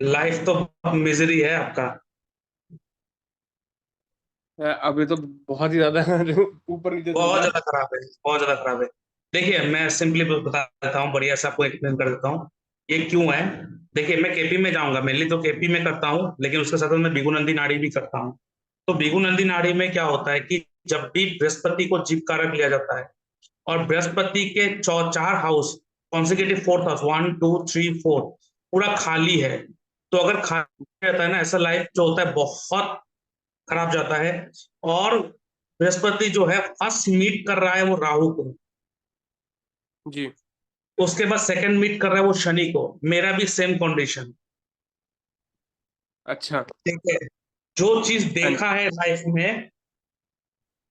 Life तो misery है आपका। अभी तो बहुत ही ज्यादा जो ऊपर नीचे चल बहुत रहा ज्यादा है। खराब है, बहुत ज्यादा खराब है। देखिए मैं सिंपली बता देता हूँ, बढ़िया से आपको एक्सप्लेन कर देता हूँ ये क्यों है। देखिए मैं केपी में जाऊंगा, मेनली तो केपी में करता हूँ, लेकिन उसके साथ साथ मैं बिगु नंदी नाड़ी भी करता हूँ। तो बिगु नंदी नाड़ी में क्या होता है कि जब भी बृहस्पति को जीव कारक लिया जाता है और बृहस्पति के चार हाउस, कॉन्सिक्यूटिव फोर्थ हाउस, 1 2 3 4 पूरा खाली है, तो अगर खाली रहता है ना, ऐसा लाइफ जो होता है बहुत खराब जाता है। और बृहस्पति जो है फर्स्ट मीट कर रहा है वो राहु को, जी। उसके बाद सेकंड मीट कर रहा है वो शनि को। मेरा भी सेम कंडीशन। अच्छा। ठीक है, जो चीज हाँ देखा जी। है लाइफ में,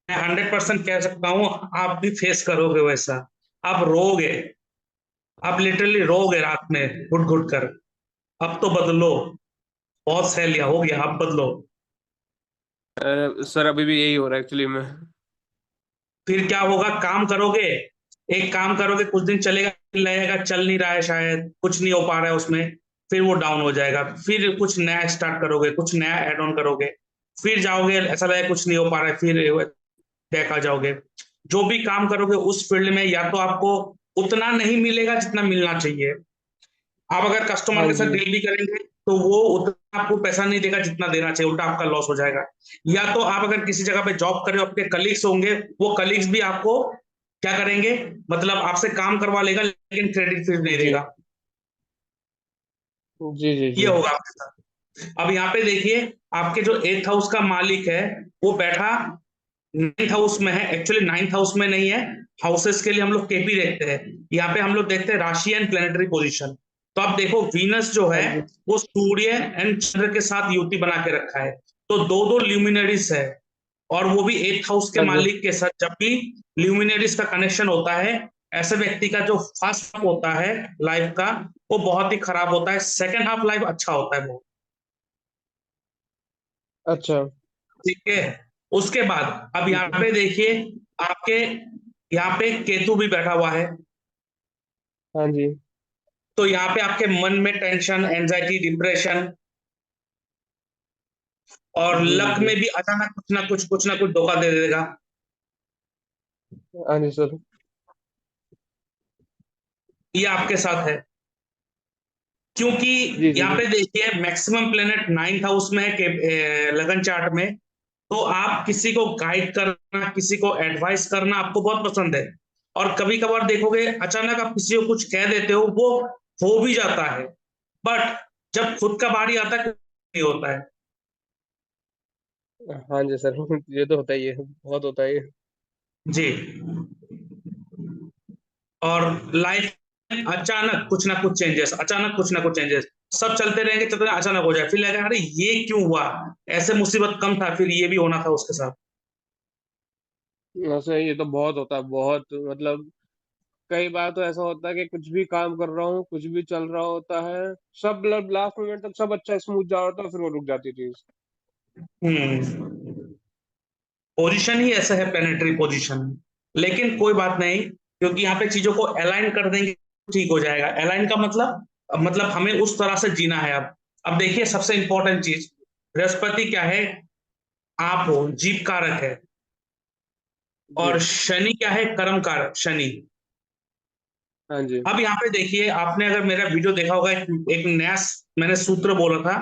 मैं 100% कह सकता हूँ आप भी फेस करोगे वैसा। आप रोगे, आप लिटरली रोगे रात में घुट घुट कर। अब तो बदलो, बहुत सह लिया, हो गया, अब बदलो। सर अभी भी यही हो रहा है एक्चुअली में। फिर क्या होगा, काम करोगे, एक काम करोगे, कुछ दिन चलेगा, लगेगा चल नहीं रहा है, शायद कुछ नहीं हो पा रहा है उसमें, फिर वो डाउन हो जाएगा। फिर कुछ नया स्टार्ट करोगे, कुछ नया एड ऑन करोगे, फिर जाओगे, ऐसा लगेगा कुछ नहीं हो पा रहा है, फिर बैक आ जाओगे। जो भी काम करोगे उस फील्ड में, या तो आपको उतना नहीं मिलेगा जितना मिलना चाहिए। आप अगर कस्टमर हाँ के साथ जी। डील भी करेंगे तो वो उतना आपको पैसा नहीं देगा जितना देना चाहिए, उल्टा आपका लॉस हो जाएगा। या तो आप अगर किसी जगह पे जॉब कर रहे हो, आपके कलीग्स होंगे, वो कलीग्स भी आपको क्या करेंगे, मतलब आपसे काम करवा लेगा लेकिन क्रेडिट फिर नहीं जी देगा। जी जी ये जी। होगा आपके साथ। अब यहाँ पे देखिए, आपके जो एथ हाउस का मालिक है वो बैठा नाइन्थ हाउस में है। एक्चुअली नाइन्थ हाउस में नहीं है, हाउसेस के लिए हम लोग केपी देखते हैं। यहाँ पे हम लोग देखते हैं राशि एंड प्लेनेटरी पोजीशन। तो आप देखो वीनस जो हाँ है जी। वो सूर्य एंड चंद्र के साथ युति बना के रखा है। तो दो दो ल्यूमिनरीज है, और वो भी एथ हाउस के हाँ जी। मालिक के साथ। जब भी ल्यूमिनरीज का कनेक्शन होता है, ऐसे व्यक्ति का जो फर्स्ट हाफ होता है लाइफ का, वो बहुत ही खराब होता है। सेकेंड हाफ लाइफ अच्छा होता है वो। अच्छा। ठीक है, उसके बाद अब ठीक यहाँ है। पे देखिए, आपके यहाँ पे केतु भी बैठा हुआ है। हाँ जी। तो यहाँ पे आपके मन में टेंशन, एंजाइटी, डिप्रेशन, और जी जी लक जी। में भी अचानक कुछ ना कुछ धोखा दे देगा। हाँ जी सर। ये आपके साथ है, क्योंकि जी जी यहाँ जी। पे देखिए मैक्सिमम प्लेनेट नाइन्थ हाउस में है लगन चार्ट में। तो आप किसी को गाइड करना, किसी को एडवाइस करना आपको बहुत पसंद है। और कभी कभार देखोगे अचानक आप किसी को कुछ कह देते हो, वो हो भी जाता है। बट जब खुद का बारी आता है नहीं होता है। हाँ जी सर ये तो होता ही है, बहुत होता है ये। जी। और लाइफ में अचानक कुछ ना कुछ चेंजेस, अचानक कुछ ना कुछ चेंजेस, सब चलते रहेंगे चलते रहेंगे, अचानक हो जाए, फिर लगेगा अरे ये क्यों हुआ, ऐसे मुसीबत कम था, फिर ये भी होना था उसके साथ। वैसे ये तो बहुत होता है, बहुत मतलब कई बार तो ऐसा होता है कि कुछ भी काम कर रहा हूँ, कुछ भी चल रहा होता है, सब मतलब लास्ट मिनट तक सब अच्छा स्मूथ जा रहा होता है, फिर वो रुक जाती है चीज। हम्म, पोजीशन ही ऐसा है, प्लेनेटरी पोजीशन। लेकिन कोई बात नहीं, क्योंकि यहाँ पे चीजों को अलाइन कर देंगे तो ठीक हो जाएगा। अलाइन का मतलब हमें उस तरह से जीना है। अब देखिए सबसे इंपॉर्टेंट चीज, बृहस्पति क्या है, आप हो, जीव कारक है। जी। और शनि क्या है, कर्म कारक शनि। हाँ जी। अब यहाँ पे देखिए, आपने अगर मेरा वीडियो देखा होगा, एक नया मैंने सूत्र बोला था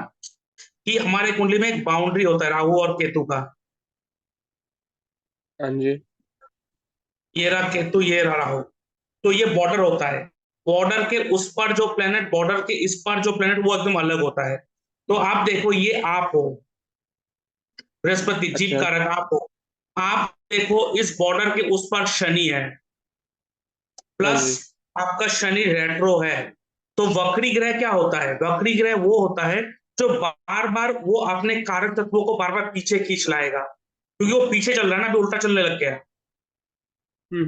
कि हमारे कुंडली में एक बाउंड्री होता है राहु और केतु का। हाँ जी। ये रहा केतु, ये रहा राहु। तो ये बॉर्डर होता है। बॉर्डर के उस पर जो प्लेनेट, बॉर्डर के इस पर जो प्लेनेट, वो एकदम अलग होता है। तो आप देखो, ये आप हो, बृहस्पति जीव अच्छा। कारक आप हो। आप देखो इस बॉर्डर के उस पर शनि है, हाँ प्लस जी। आपका शनि रेट्रो है। तो वक्री ग्रह क्या होता है, वक्री ग्रह वो होता है जो बार बार वो अपने कारक तत्वों को बार बार पीछे खींच लाएगा, क्योंकि वो पीछे चल रहा है ना, अभी उल्टा चलने लग गया है।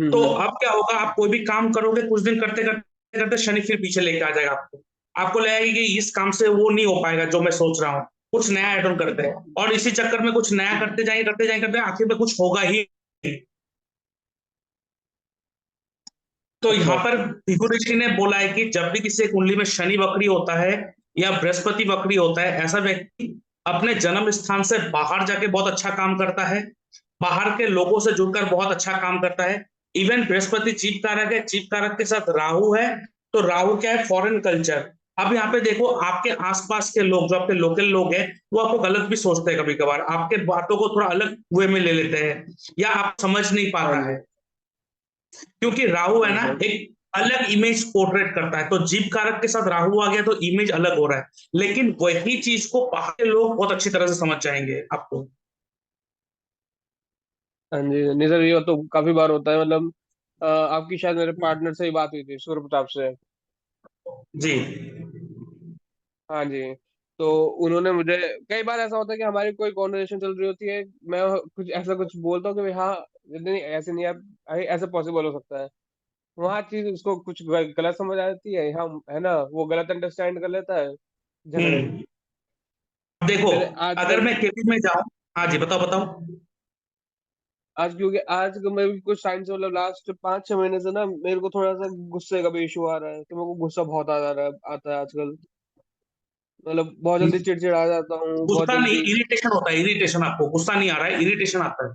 तो हम्म। अब क्या होगा, आप कोई भी काम करोगे, कुछ दिन करते करते करते शनि फिर पीछे लेके आ जाएगा आपको। आपको लगेगा कि इस काम से वो नहीं हो पाएगा जो मैं सोच रहा हूँ, कुछ नया एड ऑन करते हैं, और इसी चक्कर में कुछ नया करते जाएंगे करते जाएंगे करते जाएंगे, आखिर में कुछ होगा ही नहीं। तो यहाँ अच्छा। पर भृगु ऋषि ने बोला है कि जब भी किसी कुंडली में शनि वक्री होता है, या बृहस्पति वक्री होता है, ऐसा व्यक्ति अपने जन्म स्थान से बाहर जाके बहुत अच्छा काम करता है, बाहर के लोगों से जुड़कर बहुत अच्छा काम करता है। इवन बृहस्पति चीप कारक है, चीप कारक के साथ राहु है, तो राहु क्या है, फॉरेन कल्चर। अब यहाँ पे देखो, आपके आसपास के लोग, जो आपके लोकल लोग हैं, वो आपको गलत भी सोचते हैं, कभी कभार आपके बातों को थोड़ा अलग वे में ले लेते हैं, या आप समझ नहीं हाँ पाता है, जी। क्योंकि राहु है हाँ ना, सर। एक अलग इमेज पोर्ट्रेट करता है। तो जीव कारक के साथ राहु आ गया तो इमेज अलग हो रहा है, लेकिन वही चीज को बाहर के लोग बहुत अच्छी तरह से समझ जाएंगे आपको। हाँ जी, नहीं सर, ये तो काफी बार होता है। मतलब आपकी शायद मेरे पार्टनर से ही बात हुई थी, सूर्य प्रताप से। जी। हाँ जी। तो उन्होंने मुझे, कई बार ऐसा होता है कि हमारी कोई कॉन्वर्सेशन चल रही होती है, मैं कुछ ऐसा कुछ बोलता हूँ कि भाई हाँ, नहीं ऐसे नहीं, आप ऐसे पॉसिबल हो सकता है। वहाँ चीज उसको कुछ गलत समझ आ जाती है, हम है ना, वो गलत अंडरस्टैंड कर लेता है, झगड़े। हम्म। अब देखो, फिर अगर आजकल, मैं केपी में जाऊं, हाँ जी, बताओ बताओ। आज क्योंकि आज मैं भी कुछ टाइम से, मतलब लास्ट 5-6 महीने से ना, मेरे को थोड़ा सा गुस्से का भी इशू आ रहा है, तो मेरे को गुस्सा बहुत आ रहा है, आता है आजकल। मतलब बहुत जल्दी चिड़चिड़ आ जाता हूँ, बहुत गुस्सा नहीं, जल्दी। इरिटेशन होता है, इरिटेशन। आपको गुस्सा नहीं आ रहा है, इरिटेशन आता है।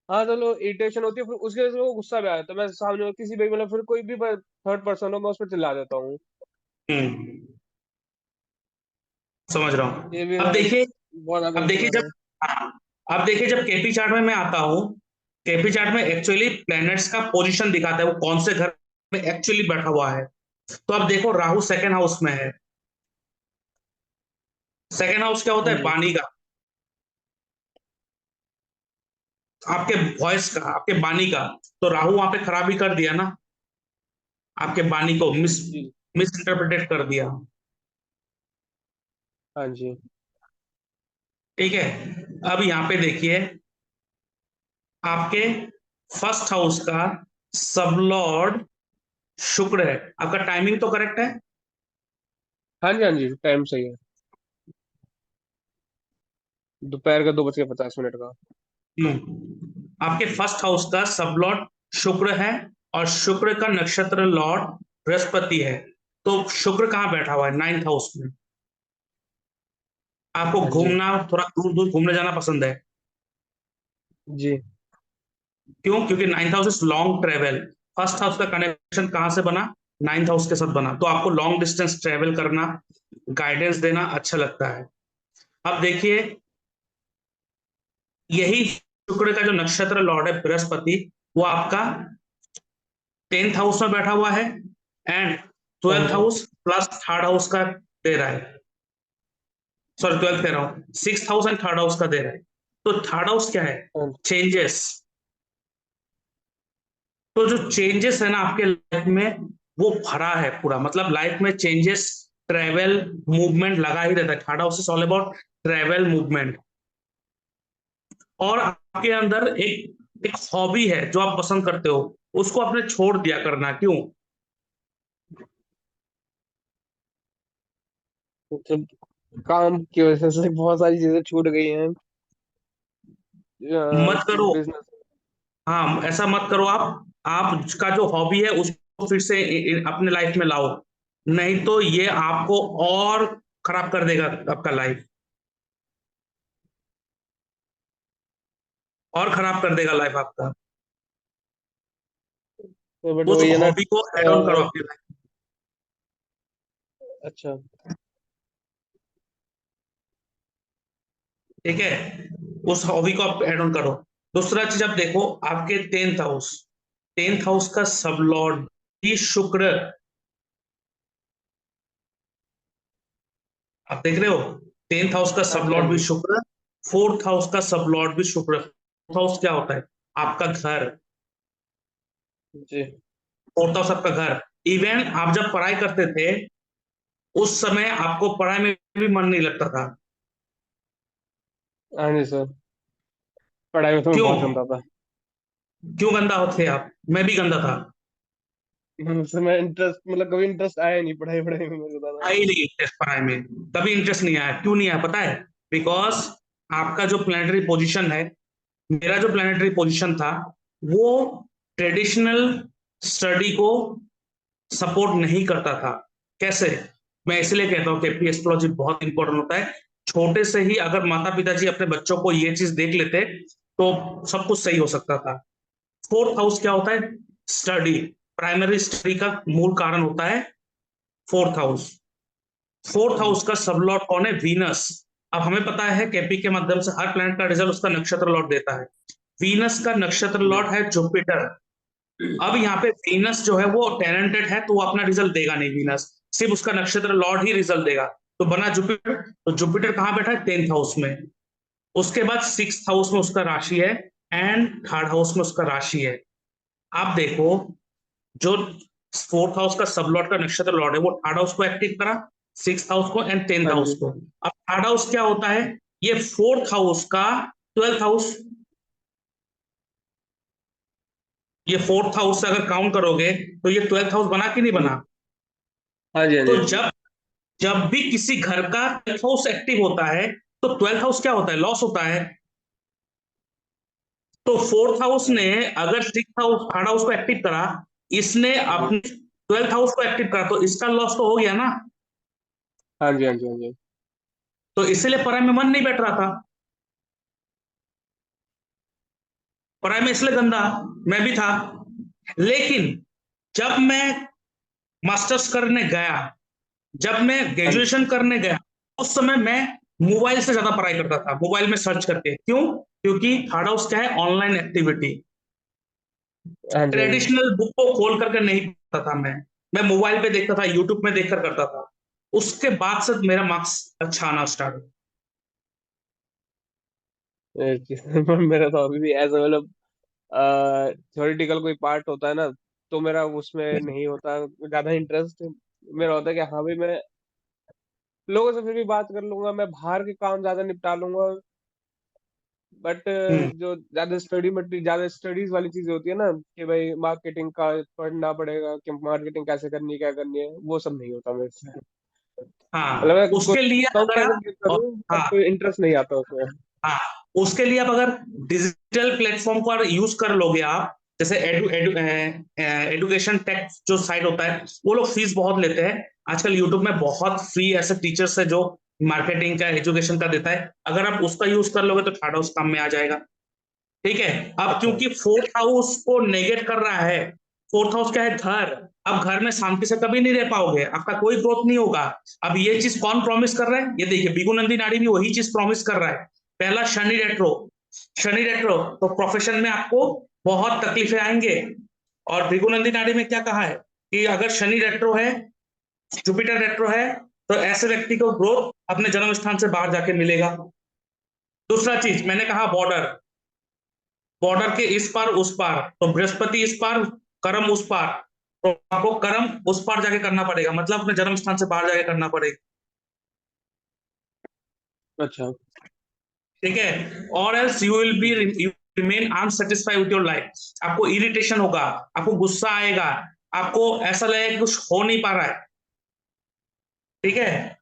हाँ चलो, इरिटेशन होती है, फिर उसके वजह से वो गुस्सा भी आ जाता है। मैं सामने किसी भी, मतलब फिर कोई भी थर्ड पर्सन हो, मैं उस पर चिल्ला देता हूँ। हम्म। समझ रहा ये हूँ। भी अब मेरा देखिए, बहुत ज्यादा अब इशू देखिए है सर। जब हाँ, अब देखिए जब केपी चार्ट में मैं आता हूँ, केपी चार्ट में एक्चुअली प्लैनेट्स का पोजीशन दिखाता है, वो कौन से घर में एक्चुअली बैठा हुआ है। तो अब देखो, राहु सेकंड हाउस में है। सेकंड हाउस क्या होता हाँ है, जी। वाणी का, आपके वॉइस का, आपके वाणी का। तो राहु वहां पे खराबी कर दिया ना, आपके वाणी को जी। मिस इंटरप्रिटेट कर दिया। हाँ जी। ठीक है। अब यहाँ पे देखिए, आपके फर्स्ट हाउस का सब लॉर्ड शुक्र है। आपका टाइमिंग तो करेक्ट है। हाँ जी। हाँ जी, टाइम सही है। दोपहर का 2:50 का। आपके फर्स्ट हाउस का सब लॉर्ड शुक्र है, और शुक्र का नक्षत्र लॉर्ड बृहस्पति है। तो शुक्र कहाँ बैठा हुआ है, नाइन्थ हाउस में। आपको हाँ जी। घूमना, थोड़ा दूर दूर घूमने जाना पसंद है। जी। क्यों? क्योंकि ninth house is long travel. First house का कनेक्शन कहाँ से बना, नाइन्थ हाउस के साथ बना, तो आपको लॉन्ग डिस्टेंस ट्रेवल करना, गाइडेंस देना अच्छा लगता है। अब देखिए, यही शुक्र का जो नक्षत्र लॉर्ड है बृहस्पति, वो आपका टेंथ हाउस में बैठा हुआ है, एंड हाँ ट्वेल्थ जी। हाउस प्लस थर्ड हाउस का दे रहा है। सॉरी, ट्वेल्थ कह रहा हूं, six house and third house का दे रहा है। तो थर्ड हाउस क्या है, हाँ जी। चेंजेस। तो जो चेंजेस है ना आपके लाइफ में, वो भरा है पूरा, मतलब लाइफ में चेंजेस, ट्रेवल, मूवमेंट लगा ही रहता है। Third house is all about travel, movement. और आपके अंदर एक एक हॉबी है जो आप पसंद करते हो, उसको आपने छोड़ दिया करना। क्यों? मतलब काम की वजह से बहुत सारी चीजें छूट गई हैं। मत करो। बिजनेस। हाँ, ऐसा मत करो। आपका जो हॉबी है उसको फिर से अपने लाइफ में लाओ, नहीं तो ये आपको और खराब कर देगा, आपका लाइफ और खराब कर देगा लाइफ आपका। तो बट उस वही है ना। हॉबी को एड ऑन करो अपनी लाइफ। अच्छा। ठीक है, उस हॉबी को आप एड ऑन करो। दूसरा चीज आप देखो, आपके टेंथ हाउस का सब लॉर्ड भी शुक्र। आप देख रहे हो, टेंथ हाउस का हाँ सब जी। हाँ लॉर्ड भी जी। शुक्र, फोर्थ हाउस का सब लॉर्ड भी शुक्र। फोर्थ हाउस क्या होता है, आपका घर। जी। फोर्थ हाउस आपका घर। इवन आप जब पढ़ाई करते थे, उस समय आपको पढ़ाई में भी मन नहीं लगता था। हाँ जी सर, पढ़ाई में तो मैं क्यों? बहुत गंदा था। क्यों गंदा होते आप? मैं भी गंदा था। मुझसे मैं इंटरेस्ट, मतलब कभी इंटरेस्ट आया नहीं पढ़ाई पढ़ाई में, मेरे को आया ही नहीं इंटरेस्ट पढ़ाई में, कभी इंटरेस्ट नहीं आया। क्यों नहीं आया पता है? बिकॉज आपका जो प्लानिटरी पोजीशन है, मेरा जो प्लानिटरी पोजीशन था, वो ट्रेडिशनल स्टडी को सपोर्ट नहीं करता था। कैसे? मैं इसलिए कहता हूँ कि पी एस्ट्रोलॉजी बहुत इंपॉर्टेंट होता है। छोटे से ही अगर माता पिताजी अपने बच्चों को ये चीज देख लेते तो सब कुछ सही हो सकता था। फोर्थ हाउस क्या होता है? स्टडी। प्राइमरी स्टडी का मूल कारण होता है फोर्थ हाउस। फोर्थ जी। हाउस का सब लॉर्ड कौन है? वीनस। अब हमें पता है केपी के माध्यम से हर प्लैनेट का रिजल्ट उसका नक्षत्र लॉर्ड देता है। वीनस का नक्षत्र जी। लॉर्ड है जुपिटर। अब यहाँ पे वीनस जो है वो टैलेंटेड है तो वो अपना रिजल्ट देगा नहीं। वीनस सिर्फ उसका नक्षत्र लॉर्ड ही रिजल्ट देगा। तो बना जुपिटर। तो जुपिटर कहाँ बैठा है? 10th हाउस में। उसके बाद 6th हाउस में उसका राशि है एंड 3rd हाउस में उसका राशि है। आप देखो, जो 4th हाउस का सब लॉर्ड का नक्षत्र लॉर्ड है वो 3rd हाउस को एक्टिव करा, 6th हाउस को एंड 10th हाँ हाउस जी। को। अब 3rd हाउस क्या होता है? ये 4th हाउस का 12th हाउस। ये 4th हाउस से अगर काउंट करोगे तो ये 12th हाउस बना कि नहीं जी। बना? हाँ जी। हाँ तो जी। जब जब भी किसी घर का 12th हाउस एक्टिव होता है तो 12th हाउस क्या होता है? लॉस होता है। तो 4th हाउस हाँ ने अगर 6th हाउस 3rd हाउस को एक्टिव करा, इसने जी। अपने 12th हाउस को एक्टिव करा, तो इसका लॉस तो हो गया ना। हाँ जी। हाँ जी। हाँ जी। तो इसीलिए पढ़ाई में मन नहीं बैठ रहा था। पढ़ाई में इसलिए गंदा मैं भी था। लेकिन जब मैं मास्टर्स करने गया, जब मैं हाँ जी। ग्रेजुएशन करने गया, उस समय मैं मोबाइल से ज्यादा पढ़ाई करता था, मोबाइल में सर्च करके। क्यों? क्योंकि 3rd हाउस क्या है? Online activity. हाँ जी। हाँ जी। ट्रेडिशनल बुक को खोल करके नहीं पढ़ता था मैं मोबाइल पे देखता था, यूट्यूब में देखकर करता था। उसके बाद से मेरा मार्क्स अच्छा आना स्टार्ट हुआ। मेरा तो अभी भी ऐसा मतलब थ्योरेटिकल कोई पार्ट होता है ना, तो मेरा उसमें नहीं होता ज्यादा इंटरेस्ट। मेरा होता है कि हाँ भाई मैं लोगों से फिर भी बात कर लूंगा, मैं बाहर के काम ज्यादा निपटा लूंगा। बट हम्म। जो ज्यादा स्टडी मटेरियल, ज्यादा स्टडीज वाली चीजें होती है ना, कि भाई मार्केटिंग का पढ़ना पड़ेगा कि मार्केटिंग कैसे करनी है, क्या करनी है, वो सब नहीं होता मेरे से। मतलब हाँ मैं उसके लिए कोशिश अगर आप करूँ हाँ बट इंटरेस्ट नहीं आता उसमें। हाँ उसके लिए आप अगर डिजिटल प्लेटफॉर्म को यूज कर लोगे आप, जैसे एडुकेशन टेक जो साइट होता है, वो लोग फीस बहुत लेते हैं। आजकल यूट्यूब में बहुत फ्री ऐसे टीचर्स है जो मार्केटिंग का एजुकेशन का देता है। अगर आप उसका यूज कर लोगे तो 3rd हाउस काम में आ जाएगा। ठीक है। अब अच्छा। क्योंकि 4th हाउस को नेगेट कर रहा है। 4th हाउस क्या है? घर। अब घर में शांति से कभी नहीं रह पाओगे, आपका कोई ग्रोथ नहीं होगा। अब ये चीज कौन प्रॉमिस कर रहा है? ये देखिए, बिगु नंदी नाड़ी भी वही चीज प्रॉमिस कर रहा है। पहला शनि रेट्रो। शनि रेट्रो तो प्रोफेशन में आपको बहुत तकलीफें आएंगे। और भृगु नंदी नाड़ी में क्या कहा है कि अगर शनि रेट्रो है, जुपिटर रेट्रो है, तो ऐसे व्यक्ति को ग्रोथ अपने जन्म स्थान से बाहर जाके मिलेगा। दूसरा चीज मैंने कहा, बॉर्डर। बॉर्डर के इस पार उस पार, तो बृहस्पति इस पार, कर्म उस पार। तो आपको कर्म उस पार जाके करना पड़ेगा, मतलब अपने जन्म स्थान से बाहर जाके करना पड़ेगा। अच्छा। ठीक है। और एल्स यू विल बी जी। You remain unsatisfied with your life. आपको इरिटेशन होगा, आपको गुस्सा आएगा, आपको ऐसा लगेगा कि कुछ हो नहीं पा रहा है। ठीक है।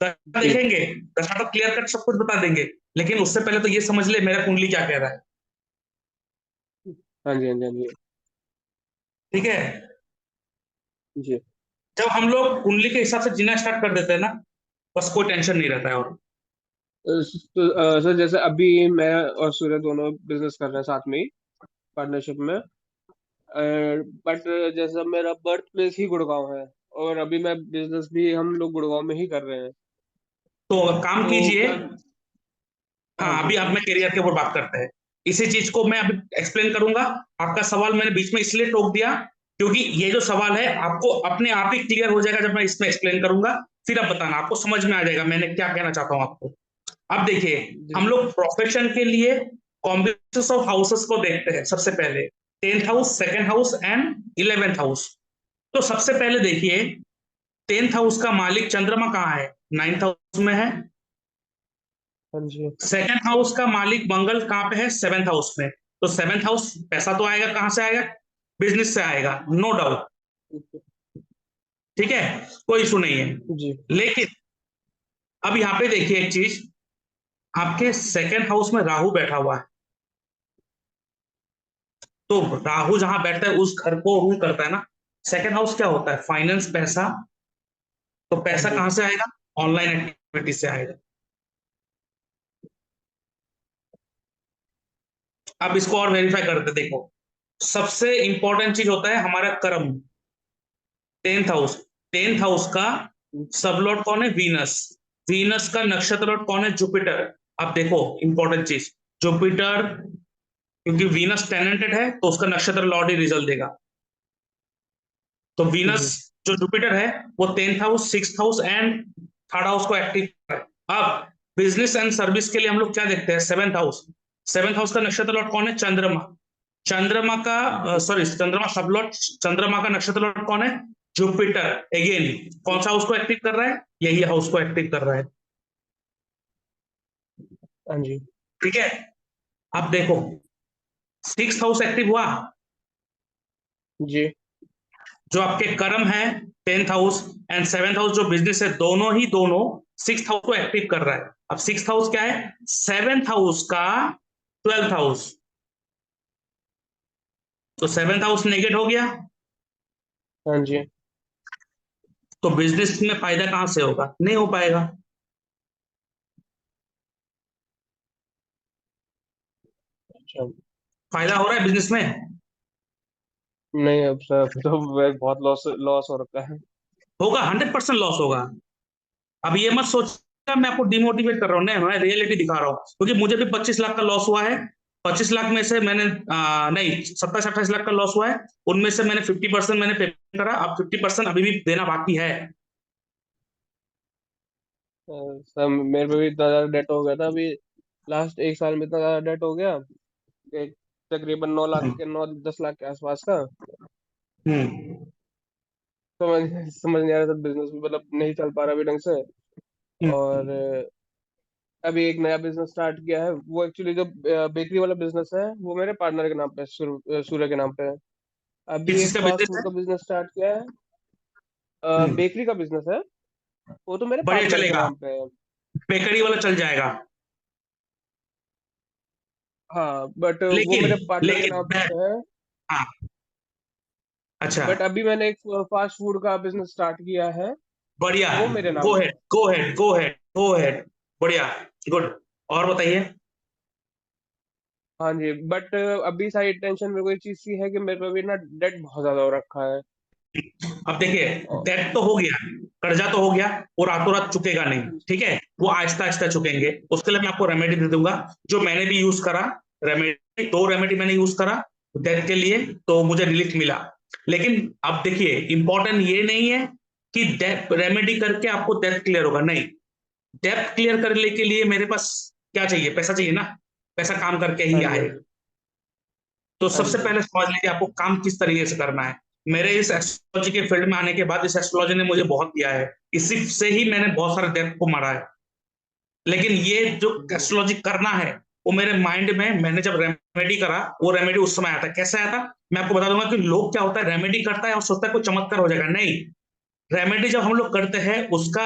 दशा जी। देखेंगे, दशा तो क्लियर कट सब कुछ बता देंगे, लेकिन उससे पहले तो ये समझ ले मेरा कुंडली क्या कह रहा है। हाँ जी। हाँ जी। हाँ जी। ठीक है। जी। जब हम लोग कुंडली के हिसाब से जीना स्टार्ट कर देते हैं ना, बस कोई टेंशन नहीं रहता है। और तो सर जैसे अभी मैं और सूर्य दोनों बिजनेस कर रहे हैं साथ में ही, पार्टनरशिप में। बट जैसा मेरा बर्थ प्लेस ही गुड़गांव है, और अभी मैं बिजनेस भी हम लोग गुड़गांव में ही कर रहे हैं। तो काम तो कीजिए। क्या? हाँ हाँ, जी। अभी आप में करियर के ऊपर बात करते हैं। इसी चीज को मैं अभी एक्सप्लेन करूंगा। आपका सवाल मैंने बीच में इसलिए टोक दिया क्योंकि ये जो सवाल है आपको अपने आप ही क्लियर हो जाएगा जब मैं इसमें एक्सप्लेन करूंगा। फिर आप बताना, आपको समझ में आ जाएगा मैंने क्या कहना चाहता हूँ आपको। अब देखिए, जी। हम लोग प्रोफेशन के लिए कॉम्बिनेशन ऑफ हाउसेस को देखते हैं सबसे पहले। 10th house, 2nd house and 11th house. तो सबसे पहले देखिए, 10th हाउस का मालिक चंद्रमा कहाँ है? 9th हाउस में है। हाँ जी। 2nd हाउस का मालिक मंगल कहाँ पे है? 7th हाउस में। तो 7th हाउस, पैसा तो आएगा, कहां से आएगा? बिजनेस से आएगा, नो डाउट। ठीक है, कोई इशू नहीं है। जी। लेकिन अब यहां पे देखिए एक चीज, आपके 2nd हाउस में राहु बैठा हुआ है। तो राहु जहां बैठता है उस घर को रूल करता है ना। 2nd हाउस क्या होता है? फाइनेंस, पैसा, तो हाँ पैसा जी। कहाँ से आएगा? ऑनलाइन एक्टिविटी से आएगा। अब इसको और वेरीफाई करते देखो। सबसे इंपॉर्टेंट चीज होता है हमारा कर्म, 10th हाउस। 10th हाउस का सब लॉर्ड कौन है? वीनस। वीनस का नक्षत्र लॉर्ड कौन है? जुपिटर। अब देखो इंपॉर्टेंट चीज, जुपिटर, क्योंकि वीनस टेनेंटेड है तो उसका नक्षत्र लॉर्ड ही रिजल्ट देगा। तो वीनस हम्म। जो जुपिटर है वो 10th house, 6th house and 3rd house को एक्टिव है। अब बिजनेस एंड सर्विस के लिए हम लोग क्या देखते हैं? 7th house. 7th हाउस का नक्षत्र लॉर्ड कौन है? चंद्रमा। चंद्रमा का सॉरी, चंद्रमा सब लॉर्ड, चंद्रमा का नक्षत्र लॉर्ड कौन है? जुपिटर। अगेन कौन सा हाउस को एक्टिव कर रहा है? यही हाउस को एक्टिव कर रहा है। हाँ जी। ठीक है। अब देखो 6th हाउस एक्टिव हुआ, जी। जो आपके कर्म है 10th house and 7th house जो बिजनेस है, दोनों ही दोनों 6th हाउस को एक्टिव कर रहा है। अब 6th हाउस क्या है? 7th हाउस का 12th हाउस। तो 7th हाउस नेगेट हो गया, हाँ जी। तो बिजनेस में फायदा कहां से होगा? नहीं हो पाएगा। अच्छा। फायदा हो रहा है बिजनेस में? नहीं, अब सर तो बहुत लॉस लॉस हो रखा है। होगा, 100% लॉस होगा। अब ये मत सोच मैं आपको डिमोटिवेट कर रहा हूँ, नहीं, मैं रियलिटी दिखा रहा हूँ, क्योंकि मुझे भी 25 लाख का लॉस हुआ है। 25 लाख में से मैंने नहीं, 27-28 लाख का लॉस हुआ है। उनमें से मैंने 50% मैंने पेमेंट करा, अब 50% अभी भी देना बाकी है। सर मेरे पे भी इतना ज्यादा डेट हो गया था अभी। लास्ट एक साल में इतना ज्यादा डेट हो गया कि तकरीबन 9 लाख हम्म। के 9-10 लाख के आसपास का। हम्म। समझ नहीं आ रहा था, बिजनेस भी मतलब नहीं चल पा रहा अभी ढंग से। हम्म। और अभी एक नया बिजनेस स्टार्ट किया है, वो एक्चुअली जो बेकरी वाला बिजनेस है वो मेरे पार्टनर के नाम पे है, सूर्य के नाम पे है। किस अभी चीज एक का फास्ट बिजनेस फूड है? का बिजनेस स्टार्ट किया है। हम्म। बेकरी का बिजनेस है, वो तो मेरे बढ़िया पार्टनर के चलेगा, नाम पे है। बेकरी वाला चल जाएगा। हाँ, बट वो लेकिन मेरे पार्टनर के लेकिन नाम मैं, पे है। हाँ, अच्छा, बट अभी मैंने एक फास्ट फूड का बिजनेस स्टार्ट किया है, बढ़िया, वो मेरे नाम गो पे हेड, है। गो हेड, गो हेड, गो हेड, बढ़िया, गुड। और बताइए। हाँ जी, बट अभी सारी टेंशन मेरे को एक चीज की है कि मेरे पे भी ना डेट बहुत ज्यादा हो रखा है। अब देखिए, और डेट तो हो गया, कर्जा तो हो गया, वो रातों रात चुकेगा नहीं। ठीक है, वो आहिस्ता आहिस्ता चुकेंगे। उसके लिए मैं आपको रेमेडी दे दूंगा, जो मैंने भी यूज करा। रेमेडी, 2 रेमेडी मैंने यूज करा डेथ के लिए, तो मुझे रिलीफ मिला। लेकिन अब देखिए, इंपॉर्टेंट ये नहीं है कि डेथ रेमेडी करके आपको डेथ क्लियर होगा, नहीं। डेप्थ क्लियर करने के लिए मेरे पास क्या चाहिए? पैसा चाहिए ना। पैसा काम करके ही हाँ जी। हाँ आएगा। जी। तो हाँ सबसे जी। पहले समझ लीजिए आपको काम किस तरीके से करना है। मेरे इस एस्ट्रोलॉजी के फील्ड में आने के बाद इस एस्ट्रोलॉजी ने मुझे बहुत दिया है। इसी से ही मैंने बहुत सारे डेथ को मारा है। लेकिन ये जो जी। एस्ट्रोलॉजी करना है, वो मेरे माइंड में, मैंने जब रेमेडी करा, वो रेमेडी उस समय आया था। कैसे आया था? मैं आपको बता दूंगा कि लोग क्या होता है, रेमेडी करता है और सोचता है कोई चमत्कार हो जाएगा। नहीं, रेमेडी जब हम लोग करते हैं उसका,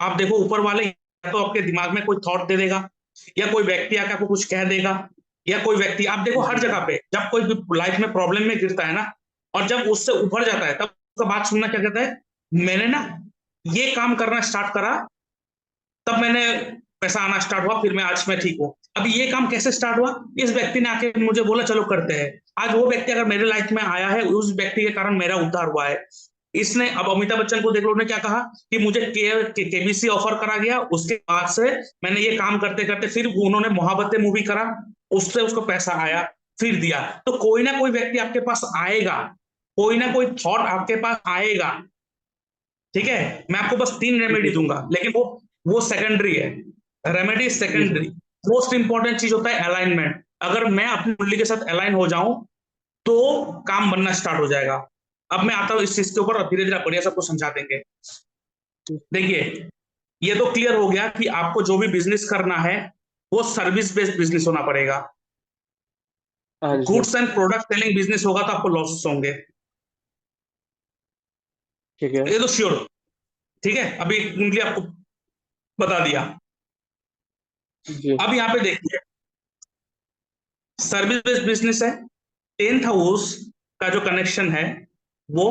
आप देखो ऊपर वाले या तो आपके दिमाग में कोई थॉट दे देगा, या कोई व्यक्ति आकर आपको कुछ कह देगा, या कोई व्यक्ति, आप देखो हर जी। जगह पे जब कोई भी लाइफ में प्रॉब्लम में गिरता है ना, और जब उससे उभर जाता है, तब उसका बात सुनना क्या कहता है, मैंने ना ये काम करना स्टार्ट करा, तब मैंने पैसा आना स्टार्ट हुआ, फिर मैं आज मैं ठीक हूँ। अब ये काम कैसे स्टार्ट हुआ? इस व्यक्ति ने आके मुझे बोला चलो करते हैं। आज वो व्यक्ति अगर मेरे लाइफ में आया है, उस व्यक्ति के कारण मेरा उद्धार हुआ है। इसने, अब अमिताभ बच्चन को देख लो, उन्होंने क्या कहा कि मुझे केबीसी ऑफर करा गया, उसके बाद से मैंने ये काम करते करते, फिर उन्होंने मोहब्बतें मूवी करा, उससे उसको पैसा आया, फिर दिया। तो कोई ना कोई व्यक्ति आपके पास आएगा, कोई ना कोई थॉट आपके पास आएगा। ठीक है, मैं आपको बस 3 रेमेडी जी। दूंगा, लेकिन वो सेकेंडरी है। रेमेडी जी सर। सेकेंडरी। मोस्ट इंपॉर्टेंट चीज होता है अलाइनमेंट। अगर मैं अपनी कुंडली के साथ अलाइन हो जाऊं, तो काम बनना स्टार्ट हो जाएगा। अब मैं आता हूं इस चीज के ऊपर, और धीरे धीरे बढ़िया सबको समझा देंगे। देखिए, ये तो क्लियर हो गया कि आपको जो भी बिजनेस करना है, वो सर्विस बेस्ड बिजनेस होना पड़ेगा। हाँ जी sir. Goods and product selling business होगा तो आपको लॉसेस होंगे। ठीक है। ये तो श्योर। ठीक है, अभी कुंडली आपको बता दिया। जी। अब यहाँ पे देखिए, सर्विस बेस्ड बिजनेस है। 10th हाउस का जो कनेक्शन है, वो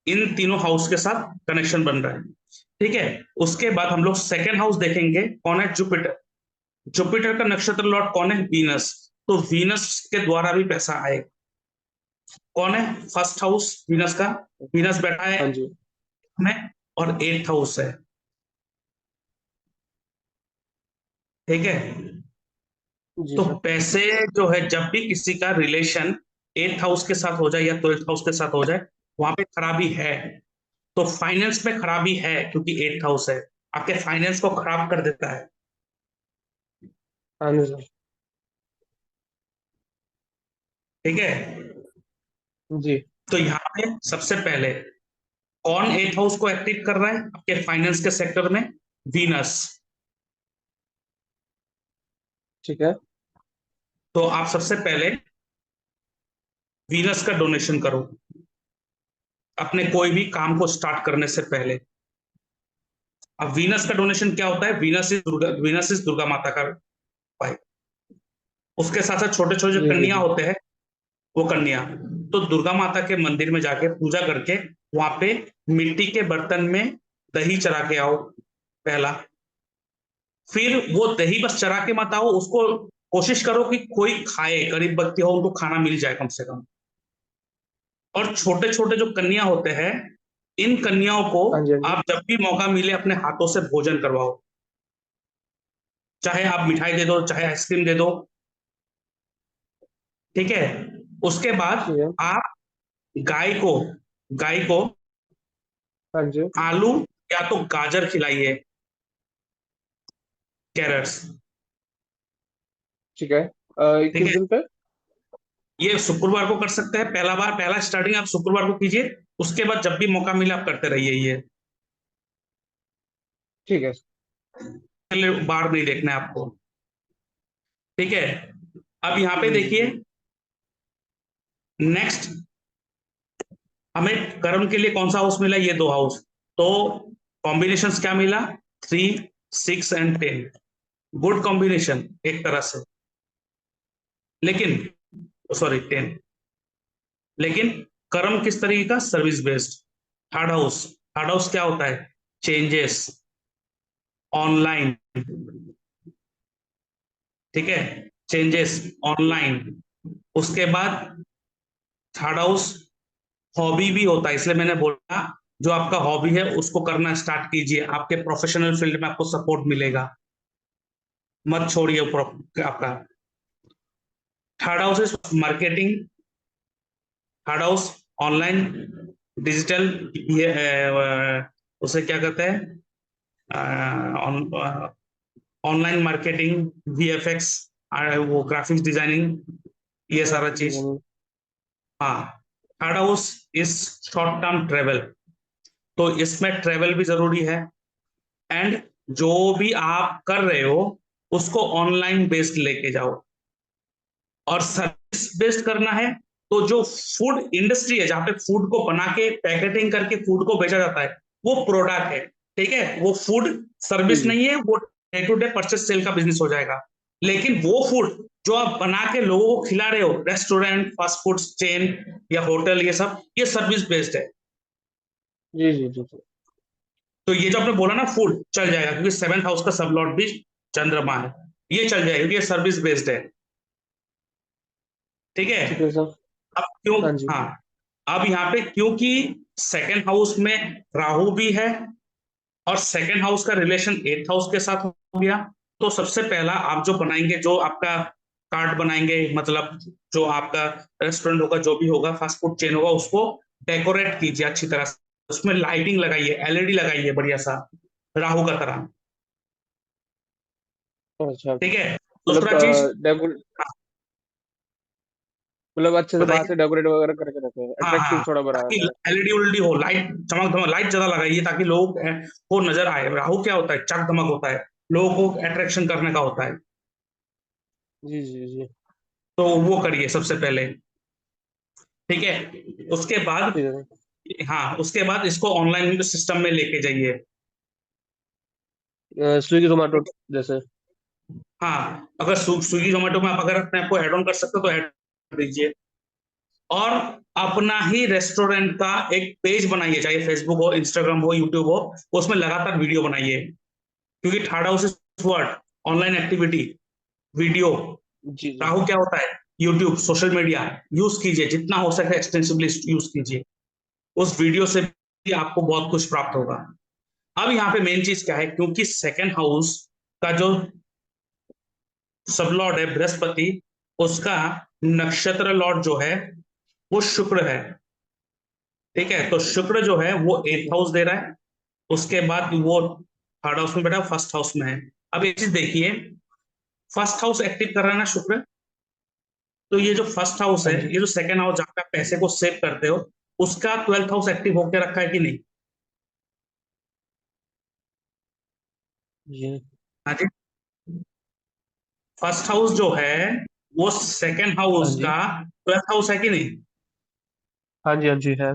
इन तीनों हाउस के साथ कनेक्शन बन रहा है। ठीक है। उसके बाद हम लोग सेकेंड हाउस देखेंगे, कौन है? जुपिटर। जुपिटर का नक्षत्र लॉर्ड कौन है? वीनस। तो वीनस के द्वारा भी पैसा आएगा। कौन है फर्स्ट हाउस वीनस का? वीनस बैठा है हाँ जी। में, और एट्थ हाउस है। ठीक है। जी तो सर। पैसे जो है, जब भी किसी का रिलेशन एट्थ हाउस के साथ हो जाए या ट्वेल्थ हाउस के साथ हो जाए, वहां पे खराबी है। तो फाइनेंस में खराबी है, क्योंकि एट्थ हाउस है, आपके फाइनेंस को खराब कर देता है। हाँ जी सर। ठीक है। जी। तो यहाँ पे सबसे पहले कौन एट्थ हाउस को एक्टिव कर रहा है आपके फाइनेंस के सेक्टर में? वीनस। ठीक है। तो आप सबसे पहले वीनस का डोनेशन करो अपने कोई भी काम को स्टार्ट करने से पहले। अब वीनस का डोनेशन क्या होता है? वीनस इज दुर्गा माता का भाई। उसके साथ साथ छोटे छोटे जो जी जी कन्या जी। होते हैं, वो कन्या, तो दुर्गा माता के मंदिर में जाके पूजा करके वहां पे मिट्टी के बर्तन में दही चढ़ा के आओ, पहला। फिर वो दही बस चढ़ा के मत आओ, उसको कोशिश करो कि कोई खाए, गरीब व्यक्ति हो उनको खाना मिल जाए कम से कम। और छोटे छोटे जो कन्या होते हैं, इन कन्याओं को हाँ जी हाँ जी। आप जब भी मौका मिले अपने हाथों से भोजन करवाओ। चाहे आप मिठाई दे दो, चाहे आइसक्रीम दे दो। ठीक है। उसके बाद ठीक है। आप गाय को गाय को हाँ जी। आलू या तो गाजर खिलाइए, कैरट्स। ठीक है। ठीक किस है। दिन पे? ये शुक्रवार को कर सकते हैं, पहला बार, पहला स्टार्टिंग आप शुक्रवार को कीजिए। उसके बाद जब भी मौका मिले आप करते रहिए ये। ठीक है। पहले बार नहीं देखना है आपको। ठीक है। अब यहाँ पे जी जी देखिए, जी। नेक्स्ट हमें कर्म के लिए कौन सा हाउस मिला? ये दो हाउस। तो कॉम्बिनेशंस क्या मिला? 3, 6 एंड 10। गुड कॉम्बिनेशन एक तरह से, लेकिन सॉरी 10। लेकिन कर्म किस तरीके का? Service based. Third house, third house क्या होता है? Changes, online. ठीक है। Changes, online. उसके बाद थर्ड हाउस हॉबी भी होता है, इसलिए मैंने बोला जो आपका हॉबी है उसको करना स्टार्ट कीजिए, आपके प्रोफेशनल फील्ड में आपको सपोर्ट मिलेगा। मत छोड़िए आपका। Third house is marketing. Third house online, digital, ये उसे क्या कहते हैं? ऑनलाइन मार्केटिंग, वीएफएक्स, वो ग्राफिक्स डिजाइनिंग, ये सारा ग्राफिक चीज। डिजाइनिंग। हाँ। Third house is short term travel. तो इसमें ट्रेवल भी जरूरी है। एंड जो भी आप कर रहे हो उसको ऑनलाइन बेस्ड लेके जाओ। और सर्विस बेस्ड करना है, तो जो फूड इंडस्ट्री है जहां पे फूड को बना के पैकेटिंग करके फूड को बेचा जाता है, वो प्रोडक्ट है। ठीक है। वो फूड जी सर्विस जी। नहीं है, वो day to day purchase sale का बिजनेस हो जाएगा। लेकिन वो फूड जो आप बना के लोगों को खिला रहे हो, रेस्टोरेंट, फास्ट फूड चेन या होटल, ये सब ये सर्विस बेस्ड है। जी जी जी जी। तो ये जो आपने बोला ना फूड चल जाएगा, क्योंकि सेवेंथ हाउस का सब लॉर्ड भी चंद्रमा है। ये चल जाएगा क्योंकि ये सर्विस बेस्ड है। ठीक है। ठीक है सर। अब क्यों? हाँ जी। हाँ। अब यहाँ पे क्योंकि सेकेंड हाउस में राहु भी है, और सेकेंड हाउस का रिलेशन एट्थ हाउस के साथ हो गया, तो सबसे पहला आप जो बनाएंगे, जो आपका कार्ड बनाएंगे, मतलब जो आपका रेस्टोरेंट होगा, जो भी होगा, फास्ट फूड चेन होगा, उसको डेकोरेट कीजिए अच्छी तरह से। उसमें लाइटिंग लगाइए, एलईडी लगाइए बढ़िया सा, राहु का तरह। अच्छा। ठीक है। मतलब दूसरा चीज, डेकोरेट, मतलब अच्छे से बाहर बताइए। से डेकोरेट वगैरह करके रखे हैं, हाँ अट्रैक्टिव हाँ, थोड़ा बना ताकि रहे हैं। एलईडी उलईडी हो, लाइट चमक धमक, लाइट ज्यादा लगाइए ताकि लोग को नजर आए। राहु क्या होता है? चक धमक होता है, लोगों को अट्रैक्शन करने का होता है। जी जी जी। तो वो करिए सबसे पहले। ठीक है। उसके बाद, ठीक है सर। हाँ, उसके बाद इसको ऑनलाइन सिस्टम में लेके जाइए। स्विगी जोमेटो जैसे। हाँ, अगर स्विगी जोमेटो में आप अगर अपने आप को ऐड ऑन कर सकते हो तो ऐड कर दीजिए। और अपना ही रेस्टोरेंट का एक पेज बनाइए, चाहे फेसबुक हो, इंस्टाग्राम हो, यूट्यूब हो, उसमें लगातार वीडियो बनाइए। क्योंकि third house is what? Online activity, video. जी जी राहु क्या होता है? YouTube, social media. यूज कीजिए, जितना हो सके एक्सटेंसिवली यूज कीजिए। उस वीडियो से भी आपको बहुत कुछ प्राप्त होगा। अब यहाँ पे मेन चीज क्या है, क्योंकि सेकेंड हाउस का जो सब लॉर्ड है बृहस्पति, उसका नक्षत्र लॉर्ड जो है वो शुक्र है। ठीक है, तो शुक्र जो है वो एट्थ जी हाउस दे रहा है। उसके बाद वो थर्ड हाउस में बैठा, फर्स्ट हाउस में है। अब एक चीज देखिए, फर्स्ट हाउस एक्टिव कर रहा है ना शुक्र, तो ये जो फर्स्ट हाउस हाँ है, जी। ये जो सेकंड हाउस जहाँ पे आप पैसे को सेव करते हो, उसका ट्वेल्थ हाउस एक्टिव होकर रखा है कि नहीं? जी हाँ जी। फर्स्ट हाउस जो है वो सेकंड हाँ हाउस जी का ट्वेल्थ हाउस है कि नहीं? हाँ जी हाँ जी है।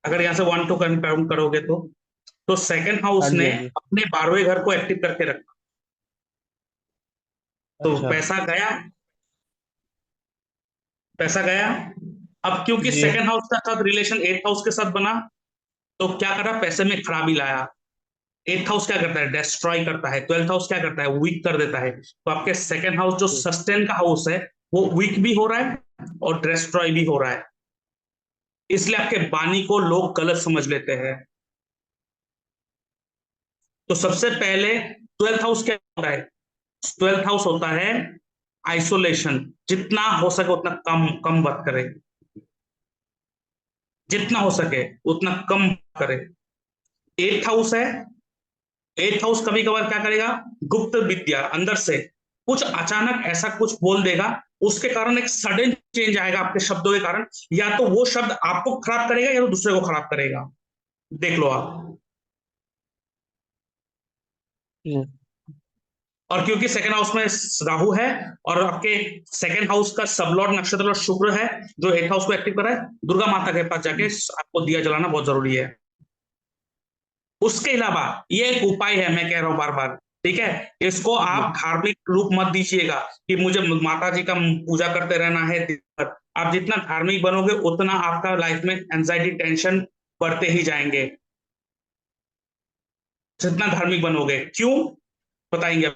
अगर यहाँ से वन टू काउंट करोगे तो सेकंड हाँ हाउस जी ने हाँ जी। अपने 12वें घर को एक्टिव करके रखा। तो अच्छा। पैसा गया, पैसा गया। अब क्योंकि जी सेकंड हाउस का साथ रिलेशन एट्थ हाउस के साथ बना, तो क्या करा, पैसे में खराबी लाया। एट्थ हाउस क्या करता है? डिस्ट्रॉय करता है। ट्वेल्थ हाउस क्या करता है? वीक कर देता है। तो आपके सेकंड हाउस जो जी सस्टेन का हाउस है, वो वीक भी हो रहा है और डिस्ट्रॉय भी हो रहा है। इसलिए आपके बानी को लोग गलत समझ लेते हैं। तो सबसे पहले ट्वेल्थ हाउस क्या होता है? ट्वेल्थ हाउस होता है आइसोलेशन। जितना हो सके उतना कम कम बात करें, जितना हो सके उतना कम करें। एट्थ हाउस है, एट्थ हाउस कभी कभार क्या करेगा, गुप्त विद्या अंदर से कुछ अचानक ऐसा कुछ बोल देगा, उसके कारण एक सडन चेंज आएगा आपके शब्दों के कारण। या तो वो शब्द आपको खराब करेगा या तो दूसरे को खराब करेगा। देख लो आप। जी और क्योंकि सेकंड हाउस में राहु है, और आपके सेकंड हाउस का सबलॉर्ड नक्षत्र और शुक्र है, जो एट हाउस को एक्टिव कर रहा है, दुर्गा माता के पास जाके आपको दिया जलाना बहुत जरूरी है। उसके अलावा ये एक उपाय है, मैं कह रहा हूं बार बार। ठीक है, इसको जी आप धार्मिक रूप मत दीजिएगा कि मुझे माता जी का पूजा करते रहना है दिन भर। आप जितना धार्मिक बनोगे उतना आपका लाइफ में एंजाइटी टेंशन बढ़ते ही जाएंगे, जितना धार्मिक बनोगे। क्यों? बताएंगे।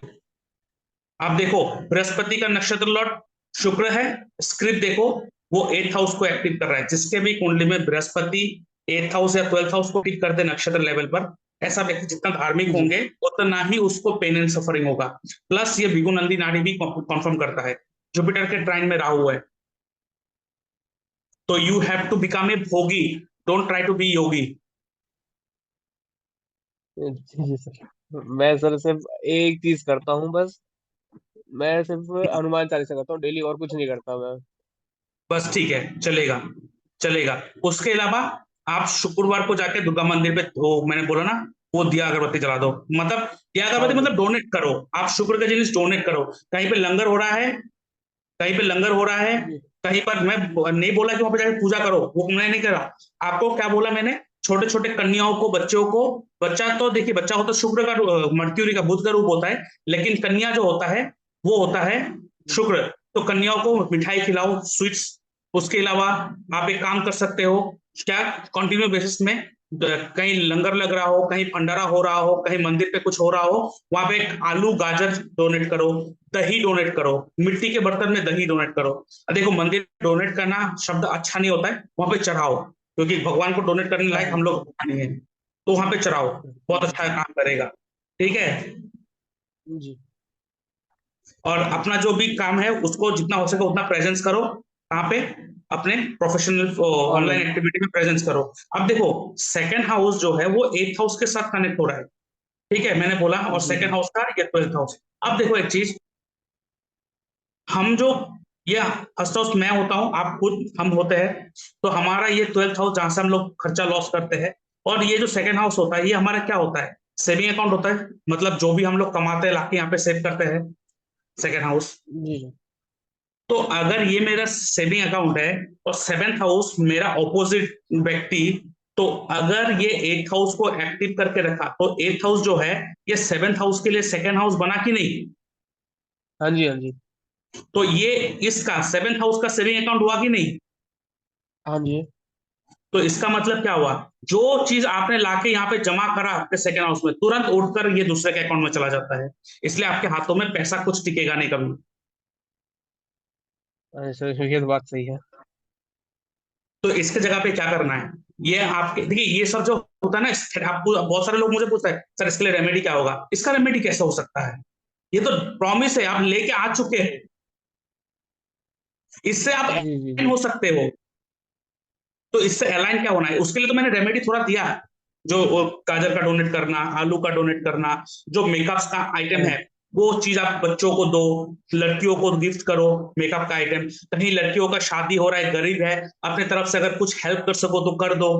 आप देखो, बृहस्पति का नक्षत्र लॉर्ड शुक्र है। स्क्रिप्ट देखो, वो एट्थ हाउस को एक्टिव कर रहा है। जिसके भी कुंडली में बृहस्पति एट्थ हाउस या ट्वेल्थ हाउस को एक्टिव कर दे नक्षत्र लेवल पर, ऐसा व्यक्ति जितना धार्मिक जी होंगे उतना ही उसको पेन एंड सफरिंग होगा। प्लस ये भृगु नाड़ी भी कॉन्फर्म करता है, जुपिटर के ट्राइन में राहु है। तो you have to become a भोगी, don't try to be yogi. जी सर, मैं सर सिर्फ एक चीज करता हूँ बस। मैं सिर्फ हनुमान चालीसा करता हूँ डेली, और कुछ नहीं करता मैं। बस ठीक है, चलेगा, चलेगा। उसके अलावा आप शुक्रवार को जाके दुर्गा मंदिर पे, वो मैंने बोला ना, वो दिया अगरबत्ती जला दो। मतलब दिया हाँ अगरबत्ती जी मतलब डोनेट करो। आप शुक्र का जिनिस डोनेट करो। कहीं पे लंगर हो रहा है, कहीं पे लंगर हो रहा है, जी कहीं पर, मैं नहीं बोला कि वहां पे जाके पूजा करो, वो मैं नहीं कर रहा। आपको क्या बोला मैंने? छोटे छोटे कन्याओं को, बच्चों को, बच्चा तो देखिए, बच्चा होता शुक्र का, मर्क्यूरी का, बुध का रूप होता है। लेकिन कन्या जो होता है वो होता है जी शुक्र। तो कन्याओं को मिठाई खिलाओ, स्वीट्स। उसके अलावा आप एक काम कर सकते हो, क्या, कंटिन्यू बेसिस में कहीं लंगर लग रहा हो, कहीं भंडारा हो रहा हो, कहीं मंदिर पे कुछ हो रहा हो, वहां पे एक आलू गाजर डोनेट करो, दही डोनेट करो, मिट्टी के बर्तन में दही डोनेट करो। देखो, मंदिर डोनेट करना शब्द अच्छा नहीं होता है, वहां पे चढ़ाओ, क्योंकि भगवान को डोनेट करने हाँ लायक जी हम लोग नहीं है। तो वहां पे चढ़ाओ, बहुत अच्छा काम करेगा। ठीक है। जी और अपना जो भी काम है उसको जितना हो सके उतना प्रेजेंस करो। कहाँ पे? अपने प्रोफेशनल ऑनलाइन ऑनलाइन। एक्टिविटी में प्रेजेंस करो। अब देखो, सेकंड हाउस जो है वो एट्थ हाउस के साथ कनेक्ट हो रहा है। ठीक है, मैंने बोला, और जी सेकंड जी हाउस का ये ट्वेल्थ हाउस। अब देखो एक चीज, हम जो, ये फर्स्ट हाउस मैं होता हूँ, आप खुद हम होते हैं, तो हमारा ये ट्वेल्थ हाउस जहां से हम लोग खर्चा लॉस करते हैं। और ये जो सेकंड हाउस होता है, ये हमारा क्या होता है? सेविंग अकाउंट होता है। मतलब जो भी हम लोग कमाते हैं लाके यहाँ पे सेव करते हैं, सेकंड हाउस। जी जी तो अगर ये मेरा सेविंग अकाउंट है और सेवेंथ हाउस मेरा ऑपोजिट व्यक्ति, तो अगर ये एट्थ हाउस को एक्टिव करके रखा, तो एट्थ हाउस जो है ये सेवेंथ हाउस के लिए सेकंड हाउस बना कि नहीं? हाँ जी हाँ जी तो ये इसका सेवेंथ हाउस का सेविंग अकाउंट हुआ कि नहीं? हाँ जी। तो इसका मतलब क्या हुआ, जो चीज आपने लाके यहाँ पे जमा करा आपके सेकेंड हाउस में, तुरंत उठकर ये दूसरे के अकाउंट में चला जाता है। इसलिए आपके हाथों में पैसा कुछ टिकेगा नहीं कभी। हाँ सर, ये तो बात सही है। तो इसके जगह पे क्या करना है, ये आपके देखिए, ये सब जो होता है ना, आपको बहुत सारे लोग मुझे पूछते हैं सर इसके लिए रेमेडी क्या होगा, इसका रेमेडी कैसे हो सकता है, ये तो प्रॉमिस है, आप लेके आ चुके हैं, इससे आप जी जी align जी। हो सकते हो। तो इससे अलाइन क्या होना है, उसके लिए तो मैंने रेमेडी थोड़ा दिया, जो गाजर का डोनेट करना, आलू का डोनेट करना, जो मेकअप का आइटम हाँ है वो चीज आप बच्चों को दो, लड़कियों को गिफ्ट करो मेकअप का आइटम, कहीं लड़कियों का शादी हो रहा है, गरीब है, अपने तरफ से अगर कुछ हेल्प कर सको तो कर दो।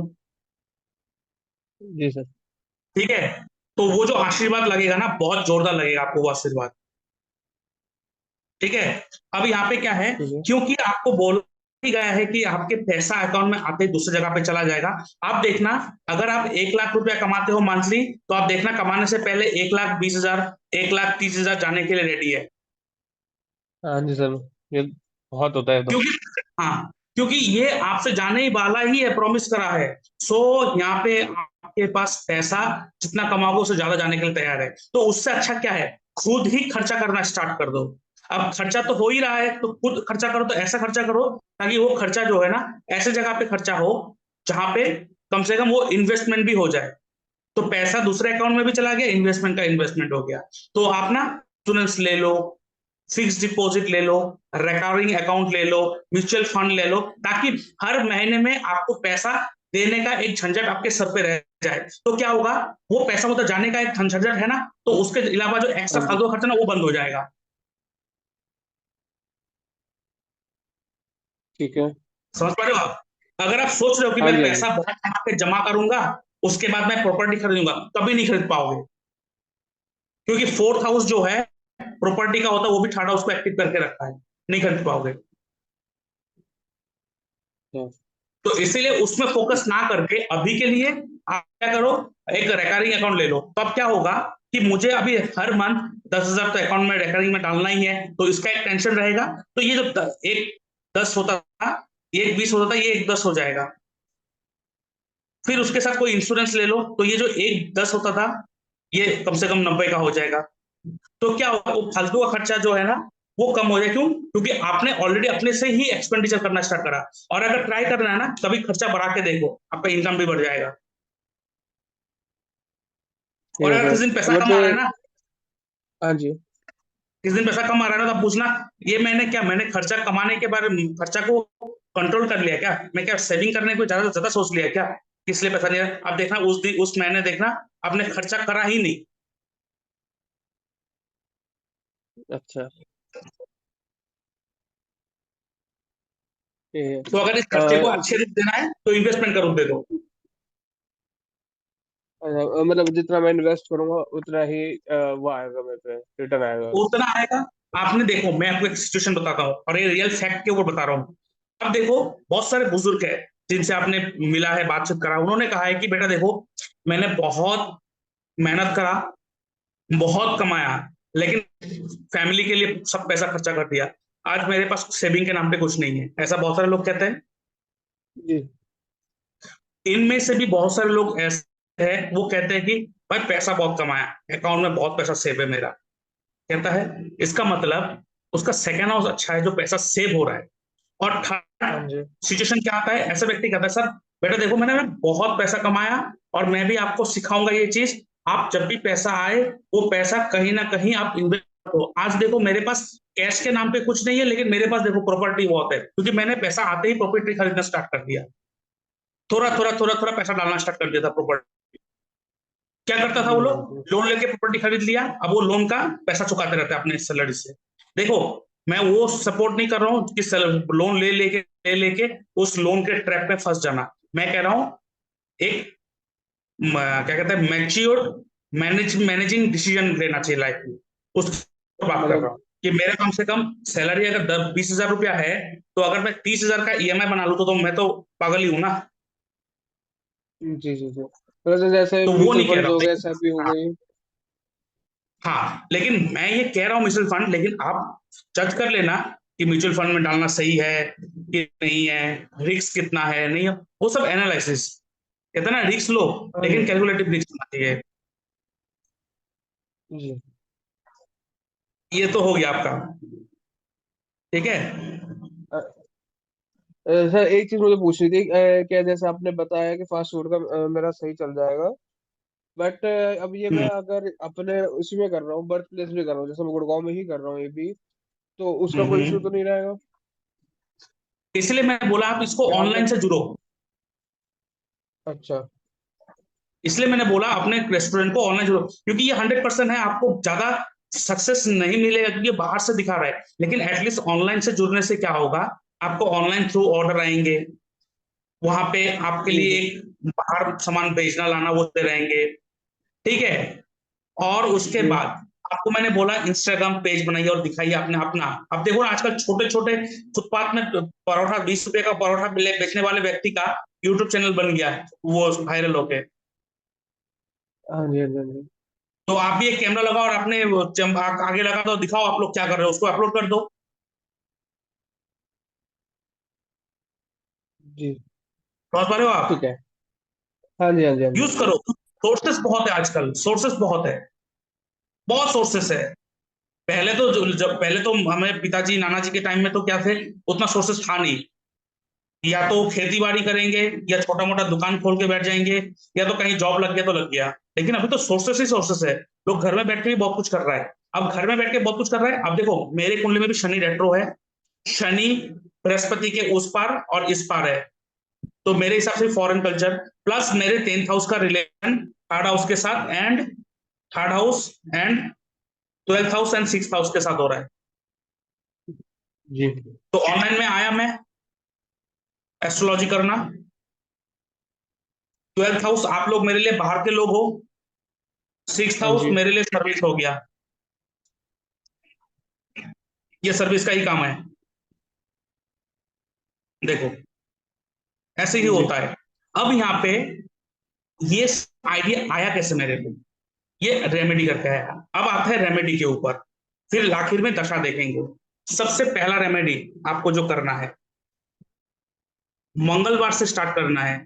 जी सर। ठीक है, तो वो जो आशीर्वाद लगेगा ना, बहुत जोरदार लगेगा आपको वो आशीर्वाद। ठीक है, अब यहाँ पे क्या है, ठीक है। क्योंकि आपको बोला ही गया है कि आपके पैसा अकाउंट में आते ही दूसरी जगह पे चला जाएगा। आप देखना, अगर आप 1 लाख रुपया कमाते हो मंथली, तो आप देखना कमाने से पहले 1,20,000, 1,30,000 जाने के लिए रेडी है। हाँ जी सर, ये बहुत होता है तो। क्योंकि हाँ, क्योंकि ये आपसे जाने ही वाला ही है, प्रॉमिस करा है। सो यहाँ पे आपके पास पैसा जितना कमाओगे उससे ज्यादा जाने के लिए तैयार है। तो उससे अच्छा क्या है, खुद ही खर्चा करना स्टार्ट कर दो। अब खर्चा तो हो ही रहा है तो खुद खर्चा करो, तो ऐसा खर्चा करो ताकि वो खर्चा जो है ना, ऐसे जगह पे खर्चा हो जहां पे कम से कम वो इन्वेस्टमेंट भी हो जाए। तो पैसा दूसरे अकाउंट में भी चला गया, इन्वेस्टमेंट का इन्वेस्टमेंट हो गया। तो आप ना इंश्योरेंस ले लो, फिक्स डिपॉजिट ले लो, रिकरिंग अकाउंट ले लो, म्यूचुअल फंड ले लो, ताकि हर महीने में आपको पैसा देने का एक झंझट आपके सर पे रह जाए। तो क्या होगा, वो पैसा मतलब जाने का एक झंझट है ना, तो उसके अलावा जो हाँ एक्स्ट्रा जी। फालतू खर्चा ना वो बंद हो जाएगा। ठीक है। समझ पा रहे हो आप, अगर आप सोच रहे हो कि हाँ मैं जी हाँ जी। पैसा बहुत कमा के जमा करूंगा, उसके बाद मैं प्रॉपर्टी खरीदूंगा, कभी नहीं खरीद पाओगे। क्योंकि फोर्थ हाउस जो है प्रॉपर्टी का होता है, वो भी थर्ड हाउस को एक्टिव करके रखा है, नहीं खरीद पाओगे। हाँ। तो इसीलिए उसमें फोकस ना करके अभी के लिए आप क्या करो, एक रिकरिंग अकाउंट ले लो। तो अब क्या होगा कि मुझे अभी हर मंथ 10,000 तो अकाउंट में रिकरिंग में डालना ही है, तो इसका एक टेंशन रहेगा। तो ये जो एक 10 होता था, एक 20 होता था, ये एक 10 हो जाएगा। फिर उसके साथ कोई इंश्योरेंस ले लो, तो ये जो एक 10 होता था, ये कम से कम 90 का हो जाएगा। तो क्या होगा, वो फालतू का खर्चा जो है ना वो कम हो जाए। क्यों, क्योंकि आपने ऑलरेडी अपने से ही एक्सपेंडिचर करना स्टार्ट करा। और अगर ट्राई करना है ना, कभी खर्चा बढ़ा के देखो, आपका इनकम भी बढ़ जाएगा। ठीक और है अगर किसी सर। दिन पैसा कम वैसे। आ रहा है ना, हाँ जी। किसी दिन पैसा कम आ रहा है ना, तो आप पूछना ये मैंने क्या, मैंने खर्चा कमाने के बारे में खर्चा को कंट्रोल कर लिया क्या, मैं क्या सेविंग करने को ज्यादा ज्यादा सोच लिया क्या, इसलिए पैसा नहीं आया। आप देखना उस दिन उस महीने देखना आपने खर्चा करा ही नहीं। अच्छा। ये तो अगर इस खर्चे को अच्छे रूप देना है तो इन्वेस्टमेंट का रूप दे दो। मतलब जितना मैं इन्वेस्ट करूंगा उतना ही वो आएगा मेरे पे, रिटर्न आएगा। उतना आएगा। आपने देखो, मैं आपको एक सिचुएशन बताता हूँ और ये रियल फैक्ट के ऊपर बता रहा हूँ। अब देखो, बहुत सारे बुजुर्ग है जिनसे आपने मिला है, बातचीत करा, उन्होंने कहा है कि बेटा देखो, मैंने बहुत मेहनत करा, बहुत कमाया, लेकिन फैमिली के लिए सब पैसा खर्चा कर दिया, आज मेरे पास सेविंग के नाम पे कुछ नहीं है। ऐसा बहुत सारे लोग कहते हैं। जी। इनमें से भी बहुत सारे लोग ऐसे हैं वो कहते हैं कि भाई पैसा बहुत कमाया, अकाउंट में बहुत पैसा सेव है मेरा, कहता है। इसका मतलब उसका सेकेंड हाउस अच्छा है जो पैसा सेव हो रहा है। और हाँ थर्ड जी। सिचुएशन क्या आता है, ऐसा व्यक्ति कहता है सर बेटा देखो, मैंने बहुत पैसा कमाया और मैं भी आपको सिखाऊंगा ये चीज, आप जब भी पैसा आए वो पैसा कहीं ना कहीं आप इन्वेस्ट करो। आज देखो मेरे पास कैश के नाम पे कुछ नहीं है, लेकिन मेरे पास देखो प्रॉपर्टी बहुत है, क्योंकि मैंने पैसा आते ही प्रॉपर्टी खरीदना स्टार्ट कर दिया, थोड़ा थोड़ा थोड़ा थोड़ा पैसा डालना स्टार्ट कर दिया था प्रॉपर्टी। क्या करता था जी वो जी लोग, जी। लोन लेके प्रॉपर्टी खरीद लिया, अब वो लोन का पैसा चुकाते रहते हैं अपने सैलरी से। देखो, मैं वो सपोर्ट नहीं कर रहा हूँ कि लोन ले लेके उस लोन के ट्रैप में फंस जाना। मैं कह रहा हूँ एक क्या कहते हैं, मैच्योर मैनेजिंग डिसीजन लेना चाहिए लाइफ में, उस पर बात कर रहा मतलब। हूँ। कि मेरा कम से कम सैलरी अगर 10-20 हजार रुपया है, तो अगर मैं 30 हजार का ईएमआई बना लूँ तो मैं तो पागल ही हूं ना। जी जी जी। वैसे जैसे तो वो म्यूचुअल नहीं कह फंड्स रहा हो हूँ, गए, एसआईपी हो गई। हाँ, लेकिन मैं ये कह रहा हूँ म्यूचुअल फंड, लेकिन आप जज कर लेना कि म्यूचुअल फंड में डालना सही है कि नहीं है, रिस्क कितना है, नहीं है, वो सब एनालिसिस। कहते हैं ना रिस्क लो, हाँ लेकिन जी। कैलकुलेटिव रिस्क होना चाहिए। जी। ये तो हो गया आपका, ठीक है। अ, सर एक चीज मुझे पूछनी थी, क्या जैसे आपने बताया कि फास्ट फूड का मेरा सही चल जाएगा, बट अब ये मैं हम्म अगर अपने उसी में कर रहा हूँ, बर्थ प्लेस भी कर रहा हूँ, जैसे मैं गुड़गांव में ही कर रहा हूँ ये भी, तो उसका कोई इशू तो हम्म। नहीं रहेगा? इसलिए मैंने बोला आप इसको यहाँ ऑनलाइन पर। से जुड़ो। अच्छा। इसलिए मैंने बोला अपने रेस्टोरेंट को ऑनलाइन जुड़ो, क्योंकि ये 100% है, आपको ज्यादा सक्सेस नहीं मिलेगा क्योंकि ये बाहर से दिखा रहा है, लेकिन एटलीस्ट ऑनलाइन से जुड़ने से क्या होगा, आपको ऑनलाइन थ्रू ऑर्डर आएंगे, वहां पे आपके जी लिए जी एक बाहर सामान भेजना लाना वो दे रहेंगे, ठीक है। और उसके जी। बाद आपको मैंने बोला इंस्टाग्राम पेज बनाइए और दिखाइए आपने अपना। अब देखो ना आजकल छोटे छोटे फुटपाथ में परोठा, 20 रुपए का परोठा बेचने वाले व्यक्ति का यूट्यूब चैनल बन गया है, वो वायरल होके। हाँ जी, हाँ जी, हाँ जी। तो आप भी एक कैमरा लगाओ और अपने आगे लगा दो, दिखाओ आप लोग क्या कर रहे हो, उसको अपलोड कर दो। जी। समझ पा रहे हो ठीक आप? है। हाँ जी, हाँ जी, हाँ जी। यूज करो, सोर्सेस बहुत है आजकल, सोर्सेस बहुत है, बहुत सोर्सेस है। पहले तो जब पहले तो हमें पिताजी नाना जी के टाइम में तो क्या थे, उतना सोर्सेस था नहीं। या तो खेती बाड़ी करेंगे, या छोटा मोटा दुकान खोल के बैठ जाएंगे, या तो कहीं जॉब लग गया तो लग गया। लेकिन अभी तो सोर्सेस ही सोर्सेस है, लोग घर में बैठ के भी बहुत कुछ कर रहा है। अब घर में बैठ के बहुत कुछ कर रहा है। अब देखो मेरे कुंडली में भी शनि रेट्रो है, शनि बृहस्पति के उस पार और इस पार है, तो मेरे हिसाब से फॉरेन कल्चर, प्लस मेरे 10th हाउस का रिलेशन थर्ड हाउस के साथ, and third house and 12th house and 6th house के साथ हो रहा है। जी। तो ऑनलाइन में आया मैं एस्ट्रोलॉजी करना। 12th हाउस आप लोग मेरे लिए बाहर के लोग हो, 6th हाँ हाउस जी। मेरे लिए सर्विस हो गया, ये सर्विस का ही काम है। देखो ऐसे ही जी। होता है। अब यहाँ पे ये आइडिया आया कैसे मेरे को, ये रेमेडी करके आया। अब आता है रेमेडी के ऊपर, फिर आखिर में दशा देखेंगे। सबसे पहला रेमेडी आपको जो करना है, मंगलवार से स्टार्ट करना है,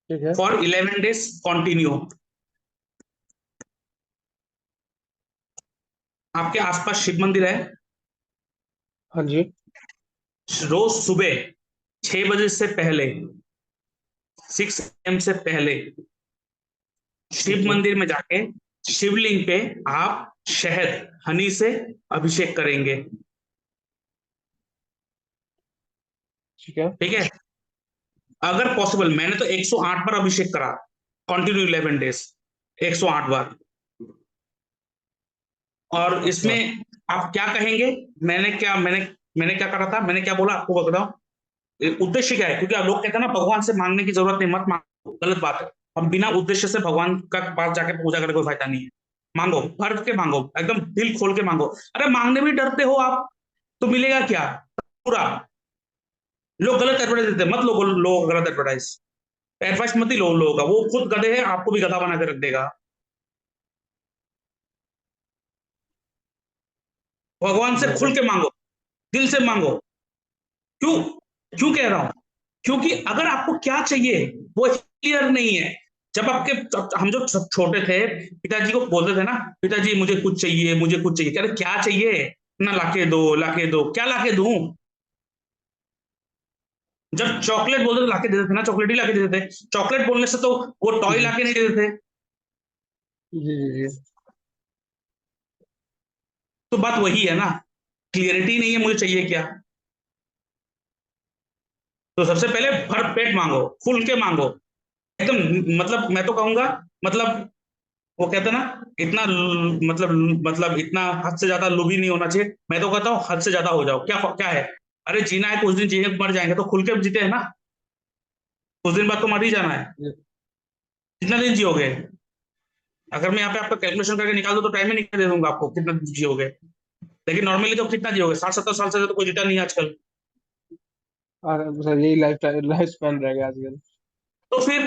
ठीक है। For 11 days continue. आपके आसपास शिव मंदिर है, हाँ जी। रोज सुबह 6 बजे से पहले, 6 AM से पहले शिव ठीक है। मंदिर में जाके शिवलिंग पे आप शहद हनी से अभिषेक करेंगे, ठीक है। ठीक है। अगर पॉसिबल, मैंने तो 108 बार अभिषेक करा, कंटिन्यू 11 डेज, 108 बार। और अच्छा। इसमें आप क्या कहेंगे, मैंने क्या करा था, मैंने क्या बोला आपको बताओ। उद्देश्य क्या है, क्योंकि आप लोग कहते हैं ना भगवान से मांगने की जरूरत नहीं, मत मांगो, गलत बात है। हम बिना उद्देश्य से भगवान का पास जाके पूजा करने कोई फायदा नहीं है। मांगो, भर के मांगो, एकदम दिल खोल के मांगो। अरे मांगने भी डरते हो आप, तो मिलेगा क्या पूरा। लोग गलत एडवर्टाइज देते हैं, मत लो लोग गलत एडवर्टाइज, एडवाइस मत ही लो उन लोगों का, वो खुद गधे हैं, आपको भी गधा बना के रख देगा। भगवान से ठीक खुल है। के मांगो, दिल से मांगो। क्यों, क्यों कह रहा हूं, क्योंकि अगर आपको क्या चाहिए वो क्लियर नहीं है। जब आपके, हम जो छोटे थे, पिताजी को बोलते थे ना, पिताजी मुझे कुछ चाहिए, मुझे कुछ चाहिए, अरे क्या चाहिए, ना लाके दो, लाके दो, क्या लाके दूं। जब चॉकलेट बोलते थे लाके देते थे ना, चॉकलेट ही लाके देते थे, चॉकलेट बोलने से तो वो टॉय जी लाके नहीं देते थे। जी जी जी। तो बात वही है ना, क्लियरिटी नहीं है मुझे चाहिए क्या। तो सबसे पहले भर पेट मांगो, खुल के मांगो, एकदम, मतलब मैं तो कहूंगा, मतलब वो कहते हैं ना, इतना मतलब इतना हद से ज्यादा लोभी नहीं होना चाहिए, मैं तो कहता हूँ हद से ज्यादा हो जाओ, क्या क्या है। अरे जीना है, कुछ दिन जिए, मर जाएंगे तो खुल के जीते हैं ना, कुछ दिन बाद तो मर ही जाना है। जी। कितना दिन जियोगे, अगर मैं यहाँ पे आपका कैलकुलेशन करके निकाल दूं तो टाइम ही निकाल दे दूंगा आपको कितना जियोगे। लेकिन नॉर्मली तो कितना जियोगे, 60-70 साल से तो कोई जीता नहीं है आजकल। सर यही लाइफ स्पैन रह गया आजकल। तो फिर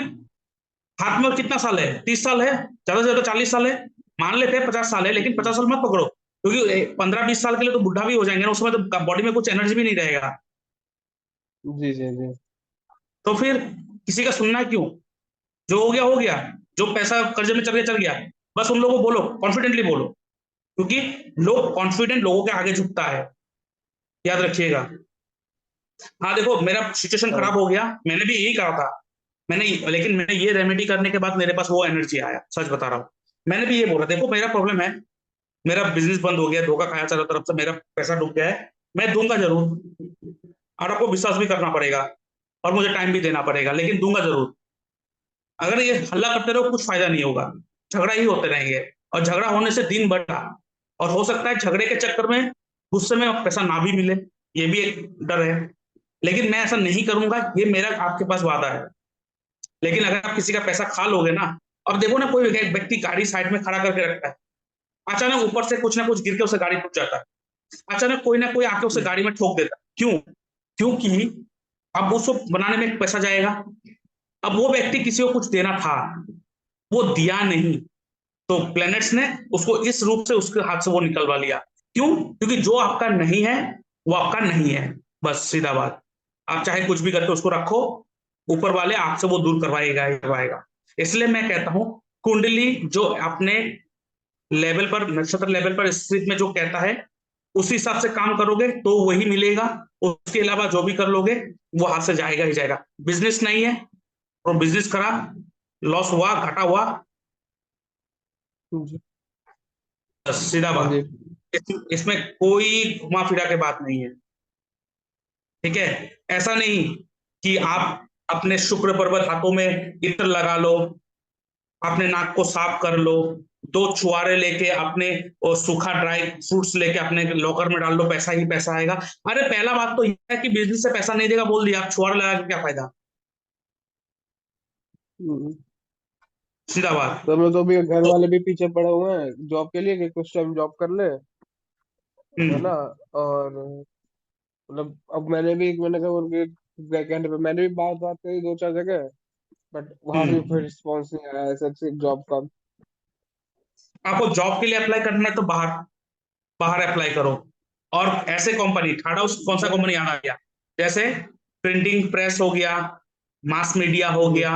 हाथ में कितना साल है, 30 साल है, ज्यादा से ज्यादा 40 साल है, मान लेते हैं 50 साल है, लेकिन 50 साल मत पकड़ो। क्योंकि 15-20 साल के लिए तो बुढ़ा भी हो जाएंगे ना, उसमें तो बॉडी में कुछ एनर्जी भी नहीं रहेगा। जी जी जी। तो फिर किसी का सुनना क्यों? जो हो गया हो गया, जो पैसा कर्जे में चल गया। बस उन लोगों को बोलो, कॉन्फिडेंटली बोलो, क्योंकि लोग कॉन्फिडेंट लोगों के आगे झुकता है, याद रखिएगा। हाँ देखो, मेरा सिचुएशन हाँ खराब हो गया, मैंने भी यही कहा था। लेकिन मैंने ये रेमेडी करने के बाद मेरे पास वो एनर्जी आया, सच बता रहा हूँ। मैंने भी ये बोला, देखो मेरा प्रॉब्लम है, मेरा बिजनेस बंद हो गया, धोखा खाया चारों तरफ से, मेरा पैसा डूब गया है, मैं दूंगा जरूर, और आपको विश्वास भी करना पड़ेगा, और मुझे टाइम भी देना पड़ेगा, लेकिन दूंगा जरूर। अगर ये हल्ला करते रहो कुछ फायदा नहीं होगा, झगड़ा ही होते रहेंगे, और झगड़ा होने से दिन बढ़ा, और हो सकता है झगड़े के चक्कर में गुस्से में पैसा ना भी मिले, ये भी एक डर है। लेकिन मैं ऐसा नहीं करूंगा, ये मेरा आपके पास वादा है। लेकिन अगर आप किसी का पैसा खा लोगे ना, और देखो ना, कोई व्यक्ति गाड़ी साइड में खड़ा करके रखता है, अचानक ऊपर से कुछ ना कुछ गिर के उसे गाड़ी टूट जाता है, अचानक कोई ना कोई आके उसे गाड़ी में ठोक देता है, क्यों? क्योंकि अब उसको बनाने में पैसा जाएगा, अब वो व्यक्ति किसी को कुछ देना था, वो दिया नहीं, तो प्लैनेट्स ने उसको इस रूप से उसके हाथ से वो निकलवा लिया। क्यों? क्योंकि जो आपका नहीं है वो आपका नहीं है, बस सीधा बात। आप चाहे कुछ भी करके उसको रखो, ऊपर वाले आपसे वो दूर करवाएगा ही करवाएगा। इसलिए मैं कहता हूं, कुंडली जो अपने लेवल पर, नक्षत्र लेवल पर स्थित में जो कहता है, उस हिसाब से काम करोगे तो वही मिलेगा। उसके अलावा जो भी कर लोगे वो हाथ से जाएगा ही जाएगा। बिजनेस नहीं है और बिजनेस करा, लॉस हुआ, घाटा हुआ, जी। बस सीधा हाँ बात। जी। इसमें कोई घुमा फिरा के बात नहीं है, ठीक है? ऐसा नहीं कि आप अपने शुक्र पर्वत हाथों में इत्र लगा लो, अपने नाक को साफ कर लो, दो छुआरे लेके अपने, और सूखा ड्राई फ्रूट्स लेके अपने लॉकर में डाल लो, पैसा ही पैसा आएगा। अरे पहला बात तो यह है कि बिजनेस से पैसा नहीं देगा बोल दिया, आप छुआरे लगा के क्या फायदा? हम्म। सीधा बात। तो मैं तो अभी घर तो वाले भी पीछे पड़े हुए हैं जॉब के लिए कि कुछ टाइम जॉब कर ले, है ना। हम्म और मतलब अब मैंने कहा उनके कहने पे मैंने भी बात बात करी दो चार जगह, बट वहां से भी कोई हम्म रिस्पॉन्स नहीं आया ऐसा जॉब का। आपको जॉब के लिए अप्लाई करना है तो बाहर, बाहर अप्लाई करो। और ऐसे कंपनी ठाड़ा, उस कौन सा कंपनी याद आ गया, जैसे प्रिंटिंग प्रेस हो गया, मास मीडिया हो जी गया,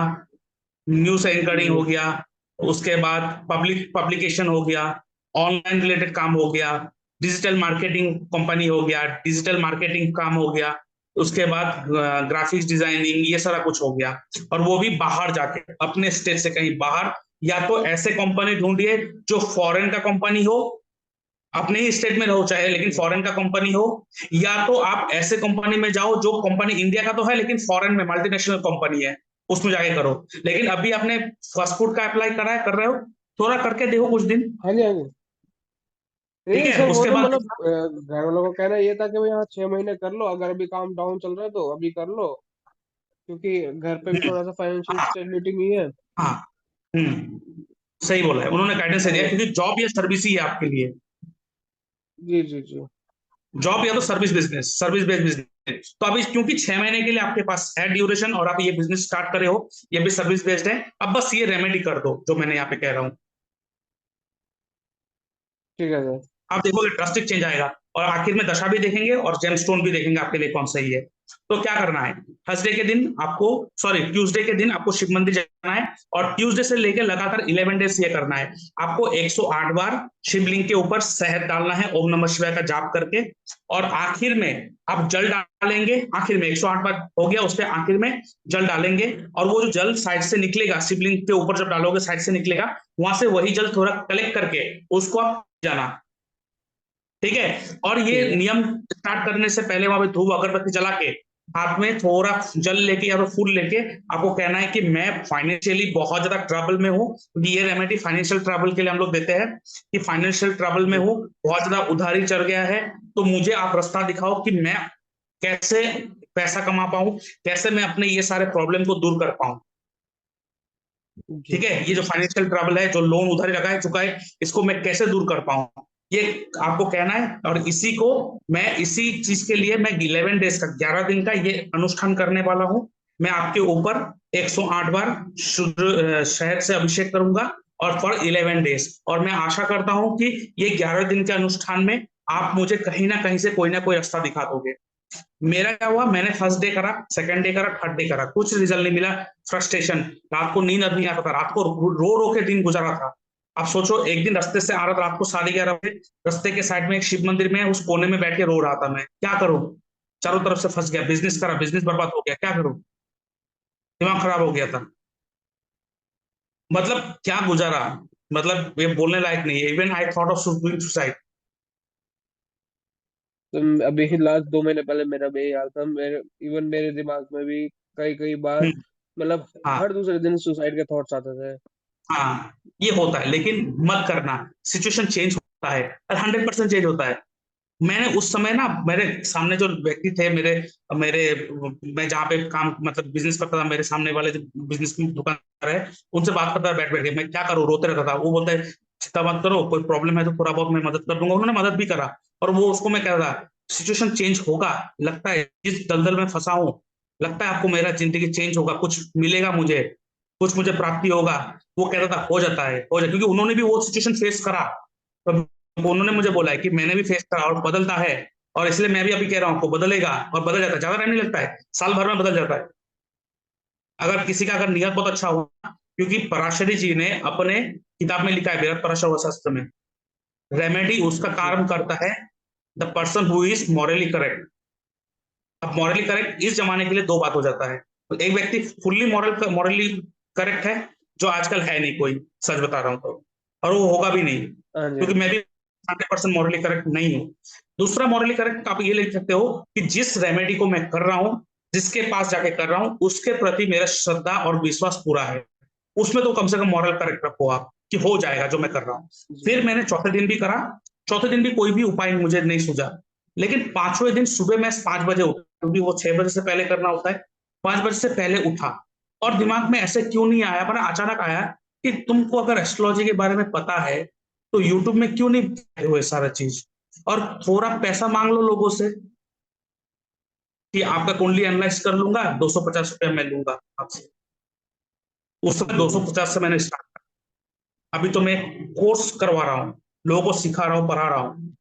न्यूज एंकरिंग जी हो गया, उसके बाद पब्लिकेशन हो गया, ऑनलाइन रिलेटेड काम हो गया, डिजिटल मार्केटिंग कंपनी हो गया, डिजिटल मार्केटिंग काम हो गया, उसके बाद ग्राफिक्स डिजाइनिंग, ये सारा कुछ हो गया। और वो भी बाहर जाके, अपने स्टेट से कहीं बाहर। या तो ऐसे कंपनी ढूंढिए जो फॉरेन का कंपनी हो, अपने ही स्टेट में रहो चाहे, लेकिन जी। फॉरेन का कंपनी हो। या तो आप ऐसे कंपनी में जाओ जो कंपनी इंडिया का तो है लेकिन फॉरेन में मल्टीनेशनल कंपनी है, उसमें जाके करो। लेकिन अभी आपने फास्ट फूड का अप्लाई करा है, कर रहे हो, थोड़ा करके देखो कुछ दिन, हाँ जी हाँ जी। ठीक नहीं है? सर, वो उसके तो बाद मतलब घर वालों का कहना ये था कि भाई हाँ 6 महीने कर लो, अगर अभी काम डाउन चल रहा है तो अभी कर लो, क्योंकि घर पे भी हम्म, थोड़ा सा फाइनेंशियल स्टेबिलिटी नहीं है। हाँ, सही बोला है, उन्होंने गाइडेंस दिया, और क्योंकि जॉब या सर्विस ही है आपके लिए। जी जी जी। जॉब या तो service business, service based business. तो अभी क्योंकि 6 महीने के लिए आपके पास है ड्यूरेशन, और आप ये बिजनेस स्टार्ट करे हो, ये भी सर्विस बेस्ड है, अब बस ये रेमेडी कर दो जो मैंने यहाँ पे कह रहा हूँ। ठीक है सर। आप देखोगे ड्रास्टिक चेंज आएगा, और आखिर में दशा भी देखेंगे और जेमस्टोन भी देखेंगे आपके लिए कौन सही है। तो क्या करना है, थर्सडे के दिन आपको, सॉरी ट्यूसडे के दिन आपको शिव मंदिर जाना है, और ट्यूसडे से लेकर लगातार 11 डेज ये करना है। आपको 108 बार शिवलिंग के ऊपर शहद डालना है, ओम नमः शिवाय का जाप करके। और आखिर में आप जल डालेंगे, आखिर में 108 बार हो गया, उसके आखिर में जल डालेंगे। और वो जो जल साइड से निकलेगा, शिवलिंग के ऊपर जब डालोगे साइड से निकलेगा, वहां से वही जल थोड़ा कलेक्ट करके उसको आप जाना, ठीक है? और ठीक ये है। नियम स्टार्ट करने से पहले वहां पे धूप अगरबत्ती जला के, हाथ में थोड़ा जल लेके या तो फूल लेके, आपको कहना है कि मैं फाइनेंशियली बहुत ज्यादा ट्रबल में हूँ, क्योंकि ये रेमेडी फाइनेंशियल ट्रबल के लिए हम लोग देते हैं, कि फाइनेंशियल ट्रबल में जी हूँ, बहुत ज्यादा उधारी चढ़ गया है, तो मुझे आप रास्ता दिखाओ कि मैं कैसे पैसा कमा पाऊं, कैसे मैं अपने ये सारे प्रॉब्लम को दूर कर पाऊं, जी। ठीक है? ये जो फाइनेंशियल ट्रबल है, जो लोन उधारी लगा चुका है, इसको मैं कैसे दूर कर पाऊं, ये आपको कहना है। और इसी को मैं, इसी चीज के लिए मैं 11 डेज का, 11 दिन का ये अनुष्ठान करने वाला हूं। मैं आपके ऊपर 108 बार शुद्ध शहद से अभिषेक करूंगा, और फॉर 11 डेज। और मैं आशा करता हूं कि ये 11 दिन के अनुष्ठान में आप मुझे कहीं ना कोई रास्ता दिखा दोगे। मेरा क्या हुआ, मैंने फर्स्ट डे करा, सेकंड डे करा, थर्ड डे करा, कुछ रिजल्ट नहीं मिला। फ्रस्ट्रेशन, रात को नींद नहीं आता था, रात को रो रो के दिन गुजारा था। आप सोचो, एक दिन रास्ते से आ रहा था रात को 11:30 बजे, रास्ते के साइड में एक शिव मंदिर में, उस कोने में बैठ के रो रहा था। मैं क्या करूं, चारों तरफ से फंस गया, बिजनेस करा, बिजनेस बर्बाद हो गया, क्या करूं, दिमाग खराब हो गया था। मतलब क्या गुजारा, मतलब ये बोलने लायक नहीं है। Even I thought of suicide. तो अभी लास्ट 2 महीने पहले मेरा भी यही हाल था। मेरे इवन मेरे दिमाग में भी कई कई बार, मतलब हाँ हर दूसरे दिन सुसाइड के थॉट्स आते थे। हाँ, ये होता है, लेकिन मत करना। सिचुएशन चेंज होता है और 100% चेंज होता है। मैंने उस समय ना, मेरे सामने जो व्यक्ति थे, मेरे मेरे मैं जहाँ पे काम मतलब बिजनेस करता था, मेरे सामने वाले जो बिजनेस की दुकानदार है, उनसे बात करता था बैठ बैठ के। मैं क्या करूँ, रोते रहता था। वो बोलता है चिंता मत करो, कोई प्रॉब्लम है तो थोड़ा बहुत मैं मदद कर दूंगा। उन्होंने मदद भी करा। और वो उसको मैं कह रहा, सिचुएशन चेंज होगा, लगता है जिस दलदल में फंसा हूँ, लगता है आपको मेरा जिंदगी चेंज होगा, कुछ मिलेगा मुझे, कुछ मुझे प्राप्ति होगा। वो कहता था हो जाता है, हो जाए, क्योंकि उन्होंने भी वो सिचुएशन फेस करा। तो उन्होंने मुझे बोला है कि मैंने भी फेस करा और बदलता है। और इसलिए मैं भी अभी कह रहा हूँ आपको, बदलेगा और बदल जाता है, ज्यादा टाइम नहीं लगता है, साल भर में बदल जाता है। अगर किसी का अगर नियत बहुत अच्छा हो, क्योंकि पराशरी जी ने अपने किताब में लिखा है, बृहद पराशर शास्त्र में, रेमेडी उसका जी काम करता है the person who is morally correct. अब मॉरली करेक्ट इस जमाने के लिए दो बात हो जाता है। तो एक व्यक्ति फुल्ली मॉरली करेक्ट है, जो आजकल है नहीं कोई, सच बता रहा हूं तो, और वो होगा भी नहीं, हाँ जी। क्योंकि मैं भी 100% मॉरली करेक्ट नहीं हूँ। दूसरा मॉरली करेक्ट आप ये लिख सकते हो कि जिस रेमेडी को मैं कर रहा हूँ, जिसके पास जाके कर रहा हूँ, उसके प्रति मेरा श्रद्धा और विश्वास पूरा है। उसमें तो कम से कम मॉरल करेक्ट रखो आप, कि हो जाएगा जो मैं कर रहा हूँ। जी फिर मैंने चौथे दिन भी करा। चौथे दिन भी कोई भी उपाय मुझे नहीं सूझा। लेकिन पांचवें दिन सुबह मैं 5 बजे उठा, क्योंकि वो 6 बजे से पहले करना होता है। 5 बजे से पहले उठा, और दिमाग में ऐसे क्यों नहीं आया, पर अचानक आया कि तुमको अगर एस्ट्रोलॉजी के बारे में पता है, तो यूट्यूब में क्यों नहीं बताए हुए सारा चीज, और थोड़ा पैसा मांग लो लोगों से, कि आपका कुंडली एनालाइज कर लूंगा, 250 रुपया मैं लूंगा आपसे। उस समय जी। दो सौ जी पचास से मैंने स्टार्ट। अभी तो मैं कोर्स करवा रहा हूँ, लोगों को सिखा रहा हूँ, पढ़ा रहा हूँ।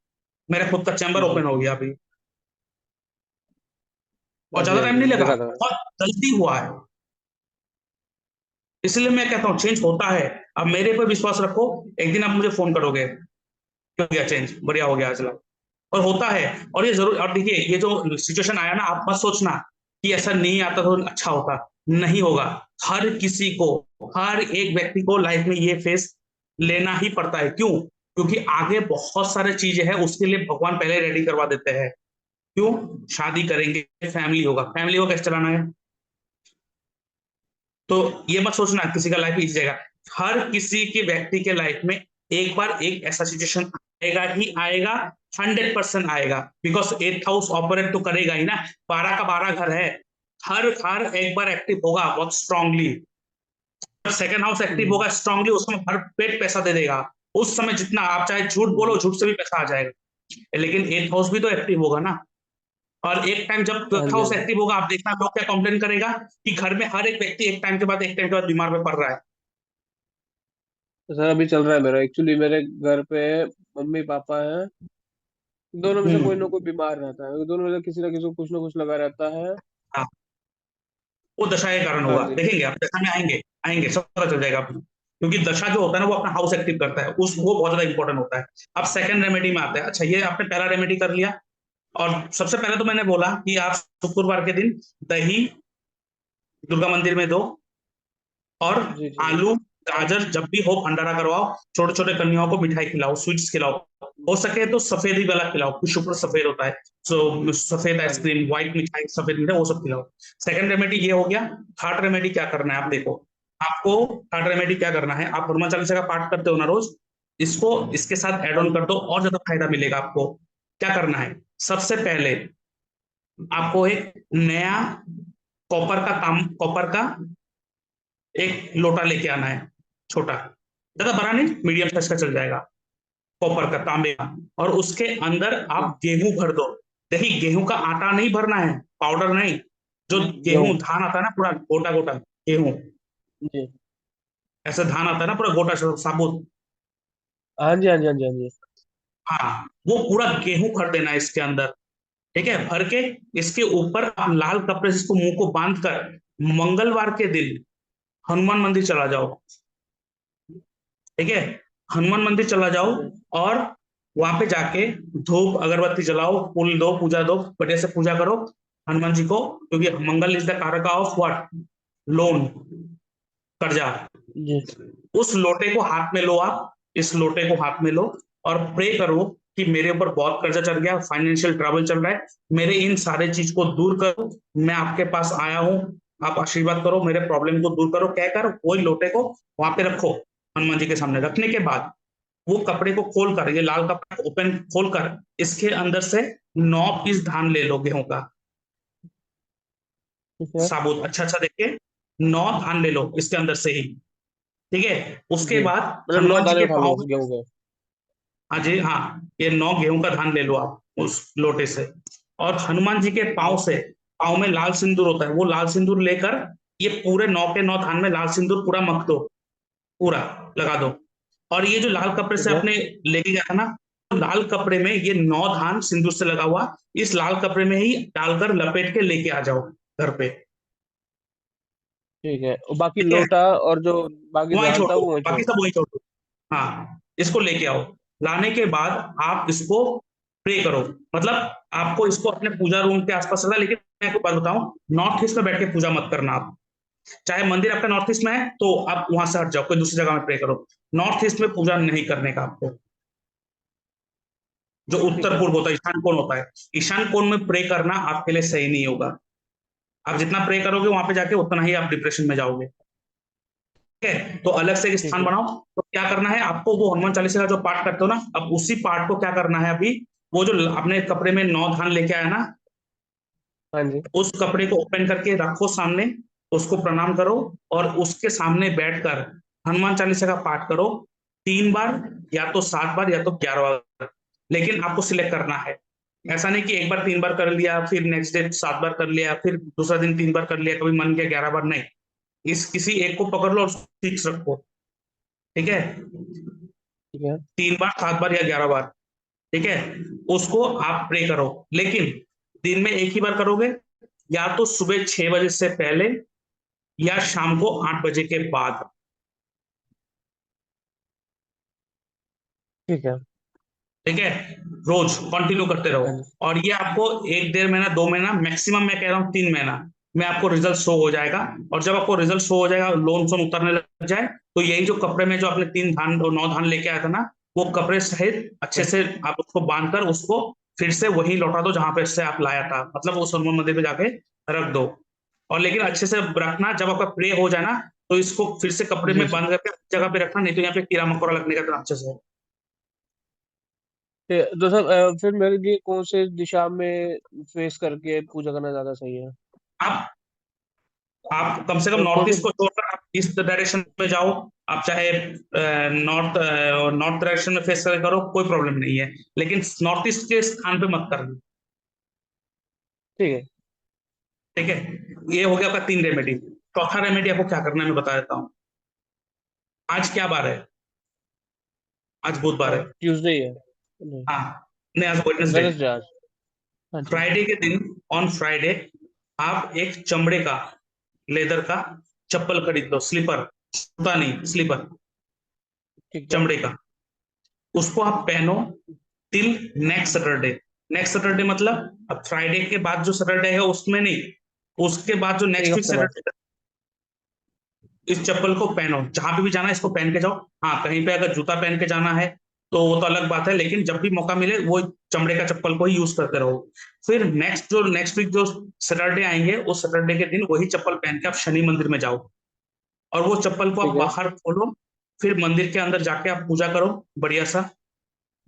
मेरा खुद का चैम्बर जी। ओपन हो गया अभी, और हाँ जी, ज्यादा हाँ टाइम जी, नहीं लगा, देखा था। बहुत जल्दी हुआ है। इसलिए मैं कहता हूँ चेंज होता है। अब मेरे पर विश्वास रखो, एक दिन आप मुझे फोन करोगे, क्यों गया चेंज, बढ़िया हो गया आज लग। और होता है। और ये जरूर, और देखिए ये जो सिचुएशन आया ना, आप मत सोचना कि ऐसा नहीं आता तो अच्छा होता, नहीं होगा। हर किसी को, हर एक व्यक्ति को लाइफ में ये फेस लेना ही पड़ता है। क्यों, क्योंकि आगे बहुत सारे चीजें हैं, उसके लिए भगवान पहले रेडी करवा देते हैं। क्यों, शादी करेंगे, फैमिली को कैसे चलाना है। तो ये मत सोचना किसी का लाइफ इजी जाएगा। हर किसी के व्यक्ति के लाइफ में एक बार एक ऐसा सिचुएशन आएगा ही आएगा, 100% आएगा। बिकॉज 8th हाउस ऑपरेट तो करेगा ही ना, 12 का 12 घर है। हर घर एक बार एक्टिव होगा बहुत स्ट्रांगली। सेकंड हाउस एक्टिव जी होगा स्ट्रांगली, उसमें भर पेट पैसा दे देगा। उस समय जितना आप चाहे झूठ बोलो, जी। झूठ से भी पैसा आ जाएगा। लेकिन 8th हाउस भी तो एक्टिव होगा ना। और एक टाइम जब हाँ 12th जी, हाँ हाउस जी। एक्टिव होगा, आप देखना लोग क्या कंप्लेन करेगा, कि घर में हर एक व्यक्ति एक टाइम के बाद बीमार में पड़ रहा है। तो सर अभी चल रहा है मेरा, एक्चुअली मेरे घर पे मम्मी पापा हैं, दोनों में से कोई ना हम्म। कोई बीमार रहता है, दोनों में से किसी ना किसी को कुछ ना कुछ लगा रहता है। हाँ, वो दशा के कारण हाँ होगा, जी। देखेंगे आप दशा में आएंगे, आएंगे सब पता चल जाएगा आपको। क्योंकि दशा जो होता है ना, वो अपना हाउस एक्टिव करता है, उस वो बहुत ज्यादा इंपॉर्टेंट होता है। अब सेकंड रेमेडी में आते हैं। अच्छा, ये आपने पहला रेमेडी कर लिया। और सबसे पहले तो मैंने बोला कि आप शुक्रवार के दिन दही दुर्गा मंदिर में दो, और जी जी जी। आलू गाजर जब भी हो भंडारा करवाओ, छोटे छोटे कन्याओं को मिठाई खिलाओ, स्वीट्स खिलाओ। हो सके तो सफेद ही वाला खिलाओ, कुछ शुक्र सफेद होता है। सो सफेद हाँ जी। आइसक्रीम, व्हाइट मिठाई, सफेद मिठाई, वो सब खिलाओ। सेकंड रेमेडी ये हो गया। थर्ड रेमेडी क्या करना है, आप देखो। आपको थर्ड रेमेडी क्या करना है, आप हनुमान चालीसा का पाठ करते हो ना रोज, इसको इसके साथ एड हाँ ऑन जी। कर दो, और ज्यादा फायदा मिलेगा आपको। क्या करना है, सबसे पहले आपको एक नया कॉपर का एक लोटा लेके आना है, छोटा, ज्यादा बड़ा नहीं, मीडियम साइज का चल जाएगा, कॉपर का, तांबे का। और उसके अंदर जी आप गेहूं भर दो। देखिए, गेहूं का आटा नहीं भरना है, पाउडर नहीं, जो जी। गेहूं गेहूँ। धान आता है ना, पूरा गोटा गोटा गेहूं। जी ऐसा धान आता है ना पूरा गोटा साबुत। हाँ जी, हाँ जी, हाँ जी, हाँ जी। हाँ, वो पूरा गेहूं भर देना है इसके अंदर। ठीक है, भर के इसके ऊपर आप लाल कपड़े से इसको मुंह को बांध कर मंगलवार के दिन हनुमान मंदिर चला जाओ। ठीक है, हनुमान मंदिर चला जाओ, ठीक है। और वहां पे जाके धूप अगरबत्ती जलाओ, फूल दो, पूजा दो, बढ़िया से पूजा करो हनुमान जी को, क्योंकि मंगल इज द कारक ऑफ व्हाट, लोन, कर्जा। जी। उस लोटे को हाथ में लो आप, इस लोटे को हाथ में लो और प्रे करो कि मेरे ऊपर बहुत कर्जा चढ़ गया, फाइनेंशियल ट्रबल चल रहा है, मेरे इन सारे चीज को दूर करो, मैं आपके पास आया हूँ, आप आशीर्वाद करो, मेरे प्रॉब्लम को दूर करो कहकर वही लोटे को वहां पे रखो। हनुमान जी के सामने रखने के बाद वो कपड़े को खोलकर, ये लाल कपड़ा ओपन खोलकर इसके अंदर से 9 पीस धान ले लो गेहूं का, ठीक है। साबुत अच्छा अच्छा देख के 9 धान ले लो इसके अंदर से ही। ठीक है, उसके जी, बाद मतलब 9 हनुमान जी दाने के उठा लो पाँव उस में, गेहूं के। हाँ जी हाँ, ये 9 गेहूं का धान ले लो आप उस लोटे से, और हनुमान जी के ठीक पाँव है। से, पाँव में लाल सिंदूर होता है, वो लाल सिंदूर लेकर ये पूरे 9 के 9 धान में लाल सिंदूर पूरा मख दो, पूरा लगा दो। और ये जो लाल कपड़े से ठीक है। आपने लेके गया था ना, तो लाल कपड़े में ये 9 धान सिंदूर से लगा हुआ इस लाल कपड़े में ही डालकर लपेट के लेके आ जाओ घर पे। ठीक है, और बाकी ठीक है, लोटा और जो बाकी वहीं धान छोड़ था दो, वो वहीं बाकी छोड़ सब दो। वहीं छोड़ दो। हाँ, इसको लेके आओ, लाने के बाद आप इसको प्रे करो, मतलब आपको इसको अपने पूजा रूम के आसपास रखना, लेकिन मैं आपको बात बताऊं, नॉर्थ ईस्ट में बैठ के पूजा मत करना आप। चाहे मंदिर आपका नॉर्थ ईस्ट में है तो आप वहां से हट जाओ, कोई दूसरी जगह में प्रे करो। नॉर्थ ईस्ट में पूजा नहीं करने का आपको। जो ठीक उत्तर है। पूर्व होता है, ईशान कोण होता है, ईशान कोण में प्रे करना आपके लिए सही नहीं होगा। आप जितना प्रे करोगे वहां पे जाके उतना ही आप डिप्रेशन में जाओगे। ठीक है, तो अलग से एक ठीक स्थान है। बनाओ। तो क्या करना है आपको, वो हनुमान चालीसा का जो पाठ करते हो ना, अब उसी पाठ को क्या करना है अभी, वो जो अपने कपड़े में 9 धान लेके आया ना, हाँ जी। उस कपड़े को ओपन करके रखो सामने, उसको प्रणाम करो, और उसके सामने बैठकर हनुमान चालीसा का पाठ करो 3 बार, या तो 7 बार या तो 11 बार, लेकिन आपको सिलेक्ट करना है। ऐसा नहीं कि एक बार 3 बार कर लिया, फिर नेक्स्ट डे 7 बार कर लिया, फिर दूसरा दिन 3 बार कर लिया, कभी मन किया 11 बार, नहीं। इस किसी एक को पकड़ लो और फिक्स रखो। ठीक है, ठीक है। 3 बार 7 बार या 11 बार। ठीक है, उसको आप प्रे करो, लेकिन दिन में एक ही बार करोगे, या तो सुबह 6 बजे से पहले या शाम को 8 बजे के बाद। ठीक है। ठीक है, रोज कंटिन्यू करते रहो। हाँ जी। और ये आपको 1 1.5 महीना 2 महीना मैक्सिमम, मैं कह रहा हूँ 3 महीना में आपको रिजल्ट शो हो जाएगा। और जब आपको रिजल्ट शो हो जाएगा, लोन सोन उतरने लग जाए, तो यही जो कपड़े में जो आपने 3 धान और 9 धान लेके आया था ना, वो कपड़े सहित अच्छे हाँ। से आप उसको बांध कर उसको फिर से वही लौटा दो जहां पे से आप लाया था, मतलब उस हनुमान मंदिर पे जाके रख दो। और लेकिन अच्छे से रखना, जब आपका प्रे हो जाए ना, तो इसको फिर से कपड़े जी में जी। बंद करके जगह पे रखना, नहीं तो यहाँ पे कीड़ा मकोड़ा लगने का चांसेस है। ठीक है, तो सर फिर मेरे लिए कौन से दिशा में फेस करके पूजा करना ज्यादा सही है? आप आप कम से कम कौन नॉर्थ ईस्ट सी? को छोड़कर आप ईस्ट डायरेक्शन में जाओ। आप चाहे नॉर्थ नॉर्थ डायरेक्शन में फेस करो, कोई प्रॉब्लम नहीं है, लेकिन नॉर्थ ईस्ट के स्थान पे मत करना। ठीक है। ठीक है, ये हो गया आपका 3 रेमेडी। चौथा रेमेडी आपको क्या करना है मैं बता देता हूँ। आज क्या बार है? आज बुधवार है। ट्यूसडे है। नहीं, हाँ, नहीं आज वेडनेसडे। वेनसडे आज। हाँ जी। फ्राइडे के दिन, ऑन फ्राइडे, आप एक चमड़े का, लेदर का चप्पल खरीद लो, स्लीपर, जूता नहीं, स्लीपर, ठीक है। चमड़े का। उसको आप पहनो till next Saturday. Next Saturday मतलब अब फ्राइडे के बाद जो सैटरडे है उसमें नहीं, उसके बाद जो एक नेक्स्ट वीक हफ्ते बाद। सैटरडे, इस चप्पल को पहनो, जहां पे भी जाना है इसको पहन के जाओ। हाँ, कहीं पे अगर जूता पहन के जाना है तो वो तो अलग बात है, लेकिन जब भी मौका मिले वो चमड़े का चप्पल को ही यूज करते रहो। फिर नेक्स्ट वीक जो सैटरडे आएंगे, उस सैटरडे के दिन वही चप्पल पहन के आप शनि मंदिर में जाओ, और वो चप्पल को आप ठीक है। बाहर खोलो। फिर मंदिर के अंदर जाके आप पूजा करो बढ़िया सा,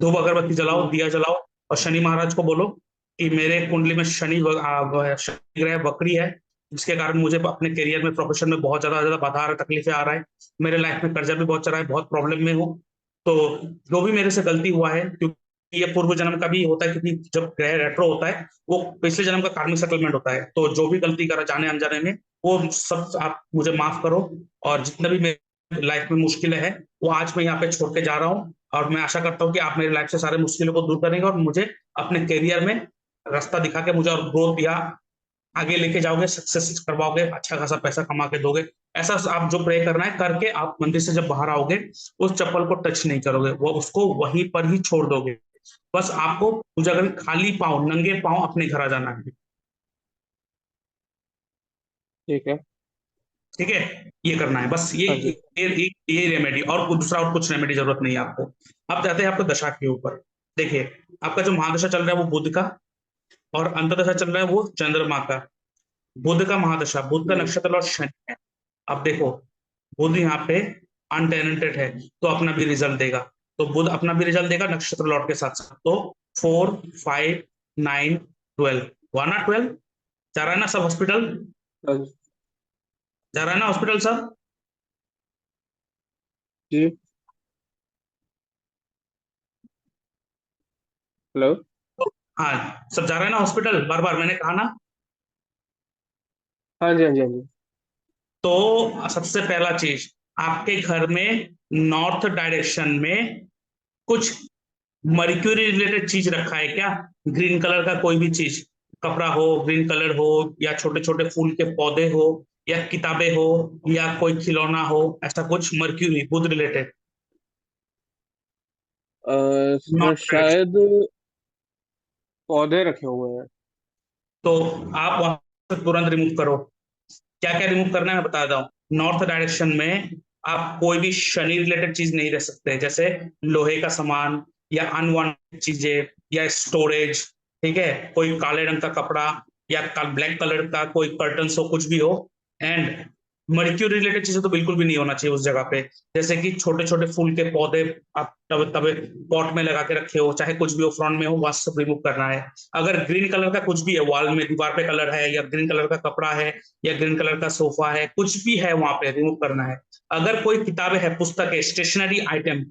धूप अगरबत्ती जलाओ, हम्म। दिया जलाओ, और शनि महाराज को बोलो कि मेरे कुंडली में शनि ग्रह वक्री है, जिसके कारण मुझे अपने करियर में, प्रोफेशन में बहुत ज्यादा ज्यादा बाधा आ रहा है, तकलीफें आ रहा है, मेरे लाइफ में कर्जा भी बहुत चल रहा है, बहुत प्रॉब्लम में हूँ। तो जो भी मेरे से गलती हुआ है, क्योंकि ये पूर्व जन्म का भी होता है, क्योंकि जब ग्रह रेट्रो होता है वो पिछले जन्म का कार्मिक सेटलमेंट होता है, तो जो भी गलती करा जाने अनजाने में, वो सब आप मुझे माफ करो। और जितने भी लाइफ में मुश्किलें है, वो आज मैं यहाँ पे छोड़ के जा रहा हूँ। और मैं आशा करता हूँ कि आप मेरी लाइफ से सारे मुश्किलों को दूर करेंगे और मुझे अपने करियर में रास्ता दिखा के मुझे और ग्रोथ या आगे लेके जाओगे, सक्सेस करवाओगे, अच्छा खासा पैसा कमा के दोगे। ऐसा आप जो प्रे करना है करके आप मंदिर से जब बाहर आओगे, उस चप्पल को टच नहीं करोगे, वो उसको वहीं पर ही छोड़ दोगे। बस आपको पूजा करके खाली पाँव, नंगे पाँव अपने घर आ जाना है। ठीक है। ठीक है, ये करना है बस। हाँ जी। ये रेमेडी, और दूसरा और कुछ रेमेडी जरूरत नहीं है आपको। अब जाते हैं आपको दशा के ऊपर। देखिए, आपका जो महादशा चल रहा है वो बुध का, और अंतरदशा चल रहा है वो चंद्रमा का। बुध का महादशा, बुध का जी। नक्षत्र और शनि है। अब देखो, बुध यहाँ पे अनटेनेंटेड है, तो अपना भी रिजल्ट देगा। तो बुध अपना भी रिजल्ट देगा नक्षत्र लॉर्ड के साथ साथ। तो 4, 5, 9, 12, हुआ ना 12? जा रहा है ना सब हॉस्पिटल? हाँ जी। जा रहा है ना हॉस्पिटल सब? जी। हेलो। तो हाँ, सब जा रहा है ना हॉस्पिटल, बार बार मैंने कहा ना। हाँ जी, हाँ जी, हाँ जी। तो सबसे पहला चीज, आपके घर में नॉर्थ डायरेक्शन में कुछ मर्क्यूरी रिलेटेड चीज रखा है क्या? ग्रीन कलर का कोई भी चीज, कपड़ा हो, ग्रीन कलर हो, या छोटे छोटे फूल के पौधे हो, या किताबें हो, या कोई खिलौना हो, ऐसा कुछ मर्क्यूरी बुध रिलेटेड सर नॉर्थ डायरेक्शन। शायद पौधे रखे हुए हैं। तो आप वहां से तुरंत रिमूव करो। क्या क्या रिमूव करना है मैं बता रहा हूँ। नॉर्थ डायरेक्शन में आप कोई भी शनि रिलेटेड चीज नहीं रख सकते, जैसे लोहे का सामान, या अनवांटेड चीजें, या स्टोरेज। ठीक है, कोई काले रंग का कपड़ा, या ब्लैक कलर का कोई कर्टन हो, कुछ भी हो। एंड मर्क्यूरी रिलेटेड चीजें तो बिल्कुल भी नहीं होना चाहिए उस जगह पे। जैसे कि छोटे छोटे फूल के पौधे आप तब तब पॉट में लगा के रखे हो, चाहे कुछ भी हो फ्रंट में हो, वहां से सब रिमूव करना है। अगर ग्रीन कलर का कुछ भी है, वॉल में दीवार पे कलर है, या ग्रीन कलर का कपड़ा है, या ग्रीन कलर का सोफा है, कुछ भी है वहां पे रिमूव करना है। अगर कोई किताबें है, पुस्तक है, stationery item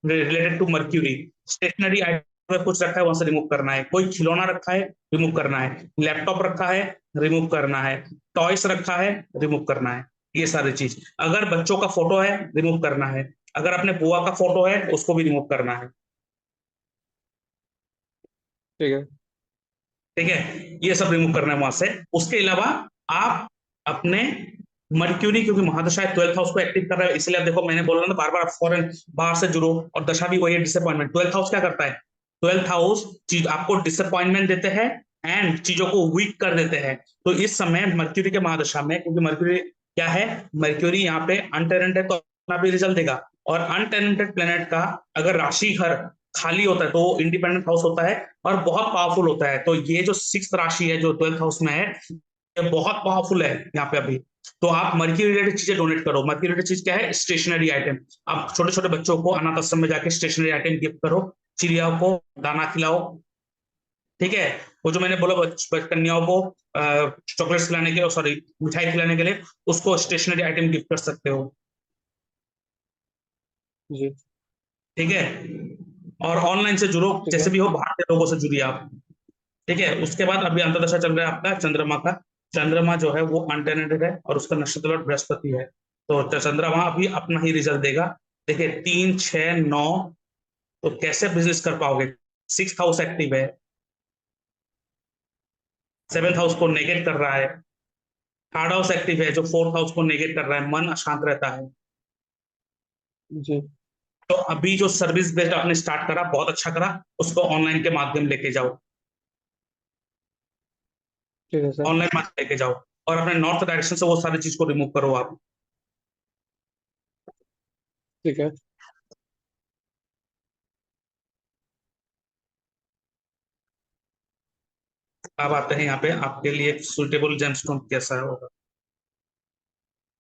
related to Mercury, stationery item कुछ रखा है वहां से रिमूव करना है। कोई खिलौना रखा है, रिमूव करना है। लैपटॉप रखा है, रिमूव करना है। टॉयस रखा है, रिमूव करना है। ये सारी चीज। अगर बच्चों का फोटो है, रिमूव करना है। अगर अपने बुआ का फोटो है, उसको भी रिमूव करना है। ठीक है। ठीक है, ये सब रिमूव करना है वहां से। उसके अलावा आप अपने मर्क्यूरी, क्योंकि महादशा 12th हाउस को एक्टिव कर रहा है, इसलिए आप देखो मैंने बोला ना बार बार, आप फॉरन बाहर से जुड़ो, और दशा भी वही है, डिसअपॉइंटमेंट। 12th हाउस क्या करता है? 12th हाउस चीज आपको डिसअपॉइंटमेंट देते हैं, एंड चीजों को वीक कर देते हैं। तो इस समय मर्क्यूरी के महादशा में, क्योंकि मर्क्यूरी क्या है, मर्क्यूरी यहाँ पे अनटेनेंटेड, तो अपना भी रिजल्ट देगा। और अनटेनेंटेड प्लेनेट का अगर राशि घर खाली होता है, तो इंडिपेंडेंट हाउस होता है और बहुत पावरफुल होता है। तो ये जो 6th राशि है जो 12th हाउस में है, ये बहुत पावरफुल है यहाँ पे अभी। तो आप मर्क्यूरी रिलेटेड चीजें डोनेट करो। मर्क्यूरी रिलेटेड चीज क्या है? Stationery item. आप छोटे छोटे बच्चों को अनाथ आश्रम में जाके स्टेशनरी आइटम गिफ्ट करो, चिड़ियाओं को दाना खिलाओ। ठीक है, वो जो मैंने बोला कन्याओं को चॉकलेट्स खिलाने के लिए, सॉरी मिठाई खिलाने के लिए, उसको स्टेशनरी आइटम गिफ्ट कर सकते हो। जी। ठीक है, और ऑनलाइन से जुड़ो, ठीक जैसे है। भी हो बाहर के लोगों से जुड़िए आप। ठीक है, उसके बाद अभी अंतरदशा चल रहा है आपका चंद्रमा का। चंद्रमा जो है वो अनटेनेटेड है, और उसका नक्षत्र लॉर्ड बृहस्पति है। तो चंद्रमा अभी अपना ही रिजल्ट देगा। देखिए, 3, 6, 9, तो कैसे बिजनेस कर पाओगे? 6th हाउस एक्टिव है, 7th हाउस को नेगेट कर रहा है। 3rd हाउस एक्टिव है जो 4th हाउस को नेगेट कर रहा है, मन अशांत रहता है। जी। तो अभी जो सर्विस बेस्ड आपने स्टार्ट करा, बहुत अच्छा करा, उसको ऑनलाइन के माध्यम लेके जाओ। ठीक है सर। ऑनलाइन माध्यम लेके जाओ, और अपने नॉर्थ डायरेक्शन से वो सारी चीज को रिमूव करो आप। ठीक है। अब आते हैं यहाँ पे आपके लिए सुटेबल जेमस्टोन कैसा होगा।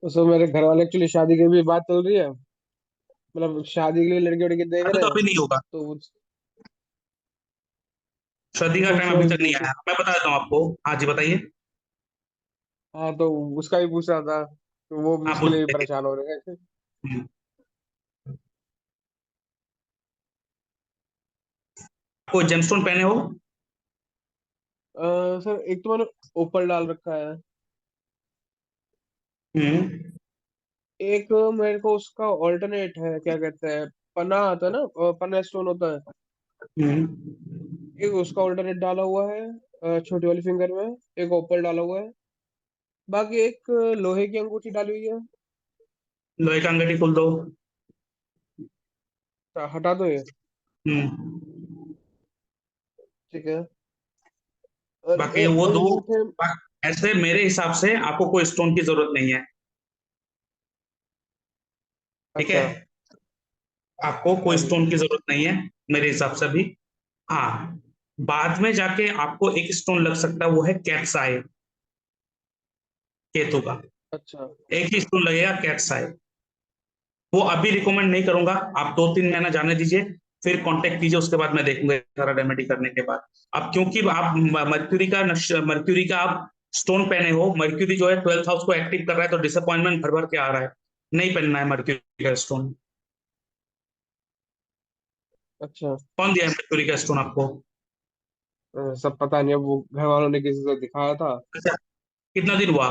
तो सर मेरे घर वाले एक्चुअली शादी की भी बात चल रही है, मतलब शादी के लिए लड़की वड़की देख अभी रहे तो हैं। अभी नहीं होगा, तो शादी का टाइम उसमें अभी तक नहीं आया, मैं बता देता हूँ आपको। हाँ जी, बताइए। हाँ, तो उसका भी पूछ रहा था, तो वो आप उसके लिए भी देखिए, परेशान हो रहे हैं। कोई जेमस्टोन पहने हो? सर एक तो मैंने ऊपर डाल रखा है। हम्म एक मेरे को उसका ऑल्टरनेट है, क्या कहते हैं, पन्ना आता है ना, पन्ना स्टोन होता है, हम्म। एक उसका ऑल्टरनेट डाला हुआ है छोटी वाली फिंगर में। एक ओपल डाला हुआ है। बाकी एक लोहे की अंगूठी डाली हुई है। लोहे का अंगठी खोल दो। हटा दो ये। हम्म। ठीक है। और बाकी वो दो। अंगूठे। ऐसे मेरे हिसाब से आपको कोई स्टोन की जरूरत नहीं है। ठीक है। अच्छा। आपको हाँ कोई जी। स्टोन की जरूरत नहीं है मेरे हिसाब से भी। हाँ, बाद में जाके आपको एक स्टोन लग सकता है, वो है कैट्स आई, केतु का। अच्छा। एक ही स्टोन लगेगा, कैट्स आई। वो अभी रिकमेंड नहीं करूंगा, आप 2-3 महीना जाने दीजिए, फिर कांटेक्ट कीजिए, उसके बाद मैं देखूंगा सारा रेमेडी करने के बाद। अब क्योंकि आप मर्क्यूरी का आप स्टोन पहने हो, मर्क्यूरी जो है 12th हाउस को एक्टिव कर रहा है, तो डिसअपॉइंटमेंट भर भर के आ रहा है। नहीं पहनना है मर्क्यूरी का स्टोन। अच्छा। कौन दिया है मर्क्यूरी का स्टोन आपको? सब पता नहीं, अब वो घर वालों ने किसी से दिखाया था। अच्छा, कितना दिन हुआ?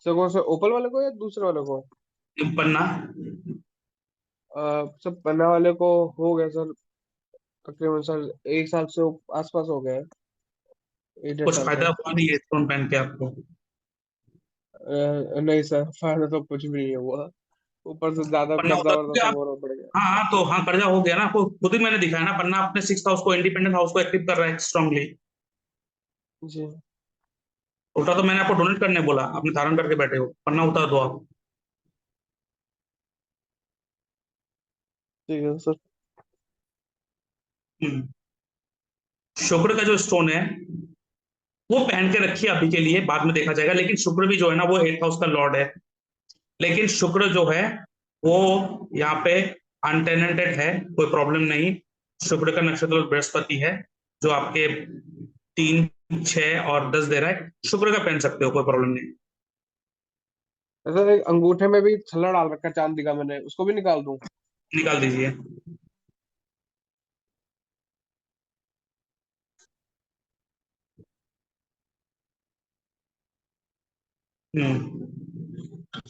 सर कौन से, ओपल वाले को या दूसरे वाले को? पन्ना। सब पन्ना वाले को हो गया सर, तकरीबन सर 1 साल से आसपास हो गया है। 1 डेढ़ कुछ साल से। फायदा हुआ नहीं है स्टोन पहन के आपको? नहीं सर, फायदा तो कुछ भी नहीं हुआ। ऊपर से ज्यादा पन्ना कर्जा होता तो वर्जा क्या सब आप? और बढ़ गया। हाँ हाँ, तो हाँ, कर्जा हो गया ना आपको, खुद ही मैंने दिखाया ना, पन्ना अपने 6th हाउस को, इंडिपेंडेंट हाउस को एक्टिव कर रहा है स्ट्रांगली। जी। उल्टा तो मैंने आपको डोनेट करने बोला, आपने धारण करके बैठे हो, पन्ना उतार दो आप। ठीक है सर। हम्म। शुक्र का जो स्टोन है, वो पहन के रखिए अभी के लिए, बाद में देखा जाएगा। लेकिन शुक्र भी जो है ना, वो 8th हाउस का लॉर्ड है। लेकिन शुक्र जो है, वो यहाँ पे अनटेनेंटेड है, कोई प्रॉब्लम नहीं। शुक्र का नक्षत्र बृहस्पति है, जो आपके 3, 6 और 10 दे रहा है। शुक्र का पहन सकते हो, कोई प्रॉब्लम नहीं। सर एक अंगूठे में भी छल्ला डाल रखा है चांदी का, मैंने उसको भी निकाल दूं? निकाल दीजिए।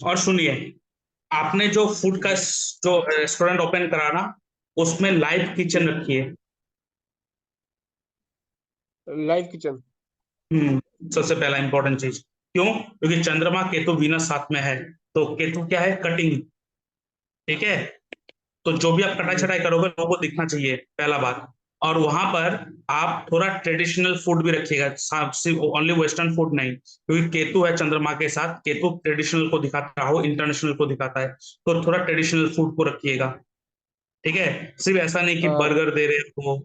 और सुनिए, आपने जो फूड का जी। जो रेस्टोरेंट ओपन करा ना, उसमें लाइव किचन जी। रखिए। Live kitchen. सबसे पहला इंपॉर्टेंट चीज। क्यों? क्योंकि चंद्रमा केतु वीनस साथ में है। तो केतु क्या है? कटिंग। ठीक है। तो जो भी आप कटाई जी। छटाई करोगे, लोगों को दिखना चाहिए, पहला बात। और वहां पर आप थोड़ा ट्रेडिशनल फूड भी रखिएगा, सिर्फ ओनली वेस्टर्न फूड नहीं, क्योंकि केतु है चंद्रमा के साथ, केतु ट्रेडिशनल को दिखाता हो, इंटरनेशनल को दिखाता है। तो थोड़ा ट्रेडिशनल फूड को रखिएगा। ठीक है। सिर्फ ऐसा नहीं कि आ, बर्गर दे रहे हो,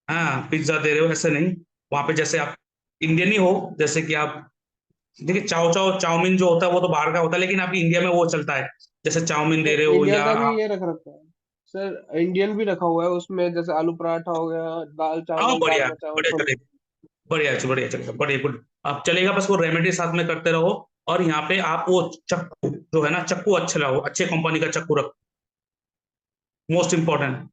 हाँ पिज्जा दे रहे हो, ऐसे नहीं। वहां पे जैसे आप इंडियन ही हो, जैसे कि आप, देखिए चाओ चाओ चाउमीन जो होता है वो तो बाहर का होता है, लेकिन अभी इंडिया में वो चलता है, जैसे चाउमीन दे रहे हो इंडिया या का भी आप। ये रख रखा है सर, इंडियन भी रखा हुआ है उसमें, जैसे आलू पराठा हो गया, दाल हाँ, चावल, बढ़िया राजमा चावल बढ़िया सब। चलेगा। बढ़िया चलेगा, बढ़िया गुड। अब चलेगा, बस वो रेमेडी साथ में करते रहो। और यहाँ पे आप वो चक्कू जो है ना, चक्कू अच्छे लाओ, अच्छे कंपनी का चक्कू रखो, मोस्ट इंपॉर्टेंट।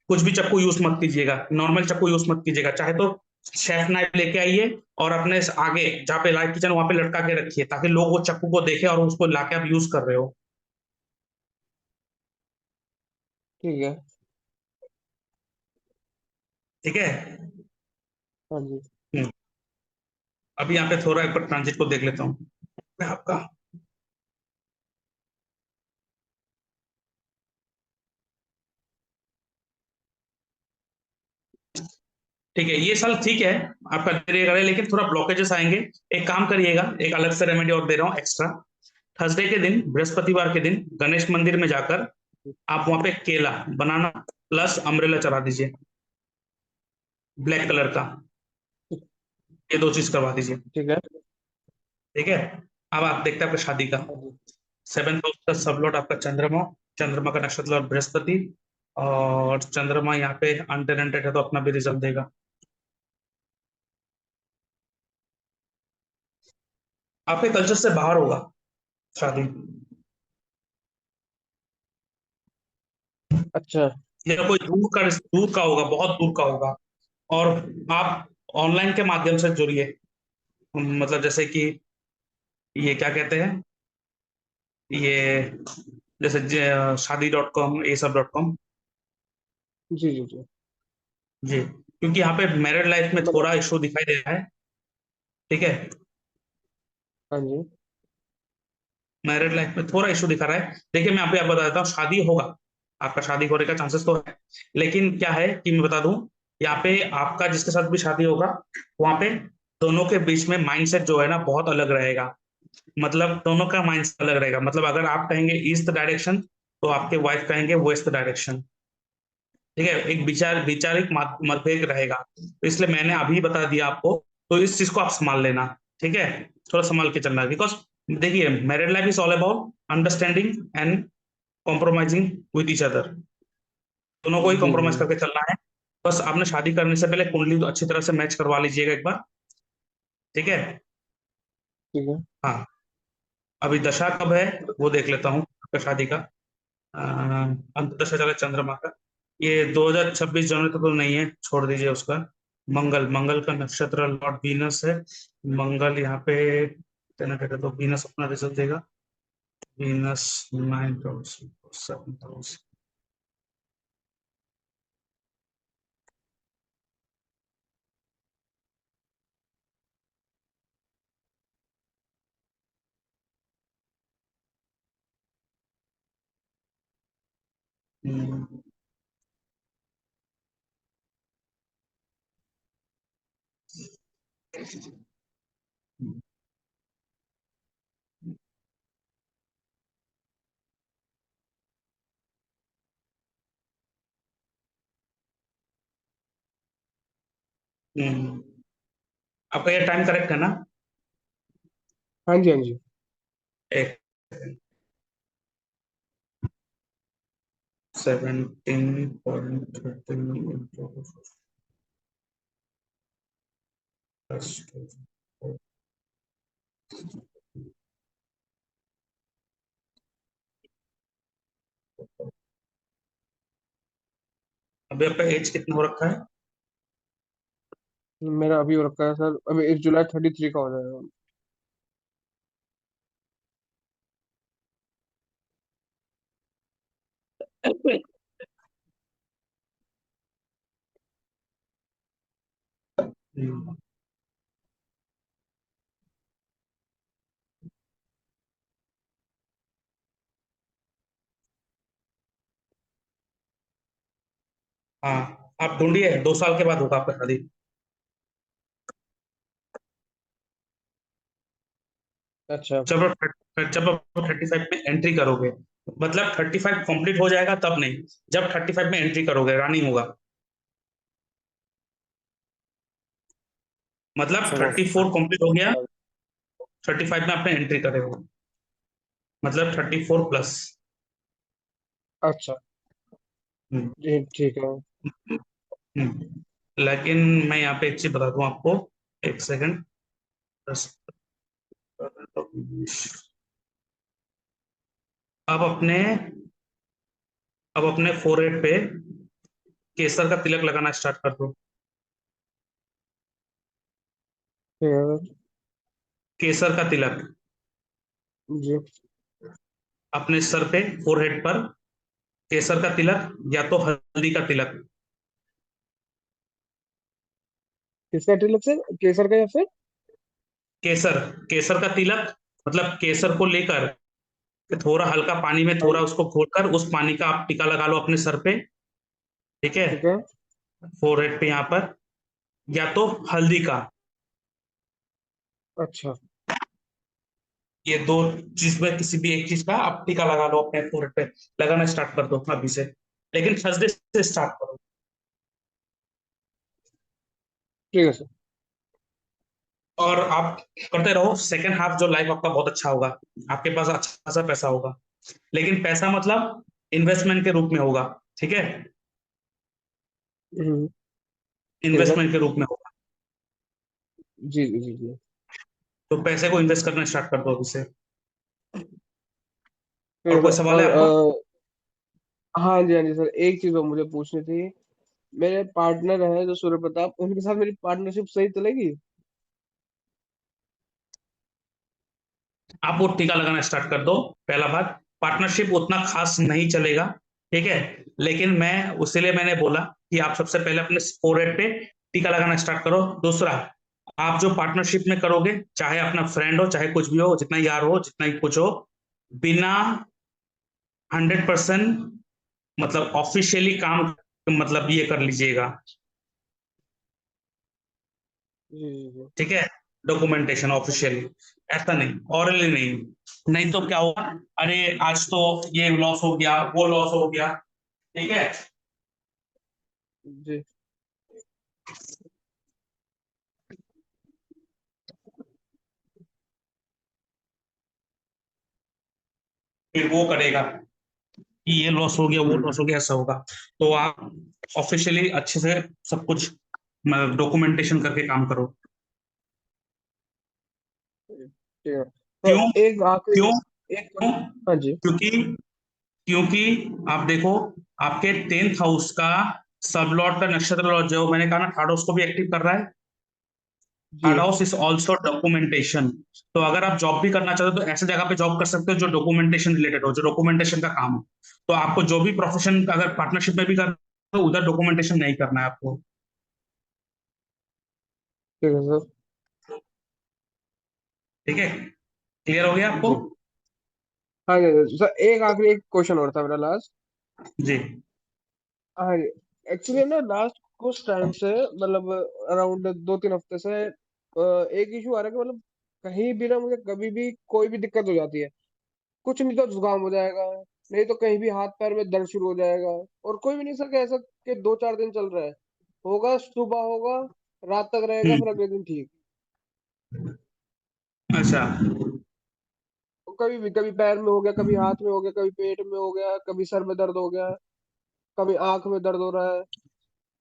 कुछ भी चक्कू यूज मत कीजिएगा, नॉर्मल चक्कू यूज मत कीजिएगा, चाहे तो शेफ नाइफ लेके आइए, और अपने आगे जहाँ पे लाइट किचन वहां पे लटका के रखिए, ताकि लोग वो चक्कू को देखे और उसको लाके आप यूज कर रहे हो। ठीक है। ठीक है। हाँ जी। हम्म। अभी यहाँ पे थोड़ा एक बार ट्रांजिट को देख लेता हूँ मैं आपका। ठीक है, ये साल ठीक है, आपका धीरे करे, लेकिन थोड़ा ब्लॉकेजेस आएंगे। एक काम करिएगा, एक अलग से रेमेडी और दे रहा हूँ एक्स्ट्रा। थर्सडे के दिन, बृहस्पतिवार के दिन, गणेश मंदिर में जाकर आप वहां पे केला, बनाना प्लस अम्ब्रेला चढ़ा दीजिए, ब्लैक कलर का। ये दो चीज करवा दीजिए। ठीक है। ठीक है। अब आप देखते हैं आपका शादी का हाँ जी। 7th हाउस का सब लॉर्ड आपका चंद्रमा, चंद्रमा का नक्षत्र और बृहस्पति। और चंद्रमा यहाँ पे अनटेनेंटेड है, तो अपना भी रिजल्ट देगा। आपके कल्चर से बाहर होगा शादी, अच्छा। या कोई दूर का होगा, बहुत दूर का होगा। और आप ऑनलाइन के माध्यम से जुड़िए, मतलब जैसे कि ये क्या कहते हैं, ये जैसे शादी.com, ये सब .com। जी जी जी। जी, क्योंकि यहाँ पे मैरिड लाइफ में मतलब। थोड़ा इशू दिखाई दे रहा है। ठीक है, हाँ जी। मैरिड लाइफ में थोड़ा इशू दिखा रहा है। देखिए मैं आप बता देता हूँ, शादी होगा, आपका शादी होने का चांसेस तो है, लेकिन क्या है कि मैं बता दूं, यहाँ पे आपका जिसके साथ भी शादी होगा, वहां पे दोनों के बीच में माइंडसेट जो है ना बहुत अलग रहेगा। मतलब दोनों का माइंडसेट अलग रहेगा, मतलब अगर आप कहेंगे ईस्ट डायरेक्शन, तो आपके वाइफ कहेंगे वेस्ट डायरेक्शन। ठीक है, एक वैचारिक मतभेद रहेगा, तो इसलिए मैंने अभी बता दिया आपको। तो इस चीज को आप संभाल लेना। ठीक है, थोड़ा संभाल के चलना, बिकॉज देखिए married life is all about understanding and compromising with each other. दोनों को ही जी जी। कॉम्प्रोमाइज करके चलना है। बस आपने शादी करने से पहले कुंडली तो अच्छी तरह से मैच करवा लीजिएगा एक बार। ठीक है। ठीक है। हाँ, अभी दशा कब है वो देख लेता हूँ आपका शादी का। अंतदशा चला चंद्रमा का, ये 2026 जनवरी तक तो नहीं है, छोड़ दीजिए उसका। मंगल, मंगल का नक्षत्र लॉर्ड वीनस है। मंगल यहाँ पे तेना कहते तो वीनस अपना रिजल्ट देगा। वीनस 9,000, 7,000। हम्म, हम्म, आपका ये टाइम करेक्ट है ना? हाँ जी हाँ जी। एक 17.13 अभी आपका एज कितना हो रखा है? मेरा अभी हो रखा है सर, अभी 1 जुलाई 33 का हो जाएगा। हम्म, हाँ, आप ढूंढिए, 2 साल के बाद होगा आपका शादी। अच्छा। जब आप 35 में एंट्री करोगे, मतलब 35 कंप्लीट हो जाएगा तब नहीं, जब 35 में एंट्री करोगे रनिंग होगा। मतलब अच्छा 34 कंप्लीट हो गया, 35 में आपने एंट्री करे हो, मतलब 34 प्लस। अच्छा। हम्म, जी ठीक है। लेकिन मैं यहाँ पे एक चीज बता दूं आपको, एक सेकंड। 10, अब अपने अब अपने फोरहेड पे केसर का तिलक लगाना स्टार्ट कर दो। ठीक है सर। केसर का तिलक जी। अपने सर पे, फोरहेड पर, केसर का तिलक या तो हल्दी का तिलक। किसका तिलक सर, केसर का या फिर? केसर, केसर का तिलक, मतलब केसर को लेकर के थोड़ा हल्का पानी में हाँ। थोड़ा उसको घोलकर उस पानी का आप टीका लगा लो अपने सर पे। ठीक है, ठीक है। फोरहेड पे यहाँ पर, या तो हल्दी का। अच्छा। ये दो चीज में किसी भी एक चीज का आप टीका लगा लो अपने फोरहेड पे, लगाना स्टार्ट कर दो अभी से, लेकिन थर्सडे से स्टार्ट करो। ठीक है सर। और आप करते रहो, सेकेंड हाफ जो लाइफ आपका बहुत अच्छा होगा, आपके पास अच्छा खासा पैसा होगा, लेकिन पैसा मतलब इन्वेस्टमेंट के रूप में होगा। ठीक है, हम्म। ठीक है। इन्वेस्टमेंट के रूप में होगा। जी जी जी जी। तो पैसे को इन्वेस्ट करना स्टार्ट कर दो अभी से। ठीक और है कोई सर। सवाल है और आपको? हाँ जी सर, एक चीज और मुझे पूछनी थी। मेरे पार्टनर है जो सूर्य प्रताप, उनके साथ मेरी पार्टनरशिप सही चलेगी? आप वो टीका लगाना स्टार्ट कर दो। पहला बात, पार्टनरशिप उतना खास नहीं चलेगा, ठीक है, लेकिन मैं उसीलिए मैंने बोला कि आप सबसे पहले अपने फोरहेड पे टीका लगाना स्टार्ट करो। दूसरा, आप जो पार्टनरशिप में करोगे, चाहे अपना फ्रेंड हो चाहे कुछ भी हो, जितना यार हो जितना ही कुछ हो, बिना 100% मतलब ऑफिशियली काम, मतलब ये कर लीजिएगा, जी जी जी। ठीक है, डॉक्यूमेंटेशन ऑफिशियली, ऐसा नहीं, ऑरली नहीं, नहीं तो क्या होगा, अरे आज तो ये लॉस हो गया वो लॉस हो गया, ठीक है। जी फिर वो करेगा कि ये लॉस हो गया वो लॉस हो गया, ऐसा होगा। तो आप ऑफिशियली अच्छे से सब कुछ डॉक्यूमेंटेशन करके काम करो। ठीक है। तो क्यों? एक आखिरी, क्यों? एक क्यों? हाँ जी। क्योंकि क्योंकि आप देखो, आपके 10th हाउस का सब लॉर्ड का नक्षत्र लॉर्ड जो मैंने कहा ना, थर्ड हाउस को भी एक्टिव कर रहा है। जी third house is also documentation. तो अगर आप जॉब भी करना चाहते हो तो ऐसे जगह पे जॉब कर सकते हो जो डॉक्यूमेंटेशन रिलेटेड हो, जो डॉक्यूमेंटेशन का काम हो। तो आपको जो भी प्रोफेशन अगर पार्टनरशिप में भी करना हो, तो उधर डॉक्यूमेंटेशन नहीं करना है आपको। ठीक है सर। ठीक है, क्लियर हो गया आपको? जी हाँ जी सर, एक आखिरी एक क्वेश्चन और था मेरा लास्ट। जी। हाँ जी। एक्चुअली ना लास्ट कुछ टाइम से, मतलब अराउंड 2-3 हफ्ते से एक इशू आ रहा है कि मतलब कहीं भी ना मुझे कभी भी कोई भी दिक्कत हो जाती है। कुछ नहीं तो जुकाम हो जाएगा, नहीं तो कहीं भी हाथ पैर में दर्द शुरू हो जाएगा। और कोई भी नहीं सर ऐसा कि 2-4 दिन चल रहा है, होगा सुबह होगा, रात तक रहेगा, फिर हम्म। अगले दिन ठीक। अच्छा। और कभी भी, कभी पैर में हो गया, कभी हाथ में हो गया, कभी पेट में हो गया, कभी सर में दर्द हो गया, कभी आंख में दर्द हो रहा है।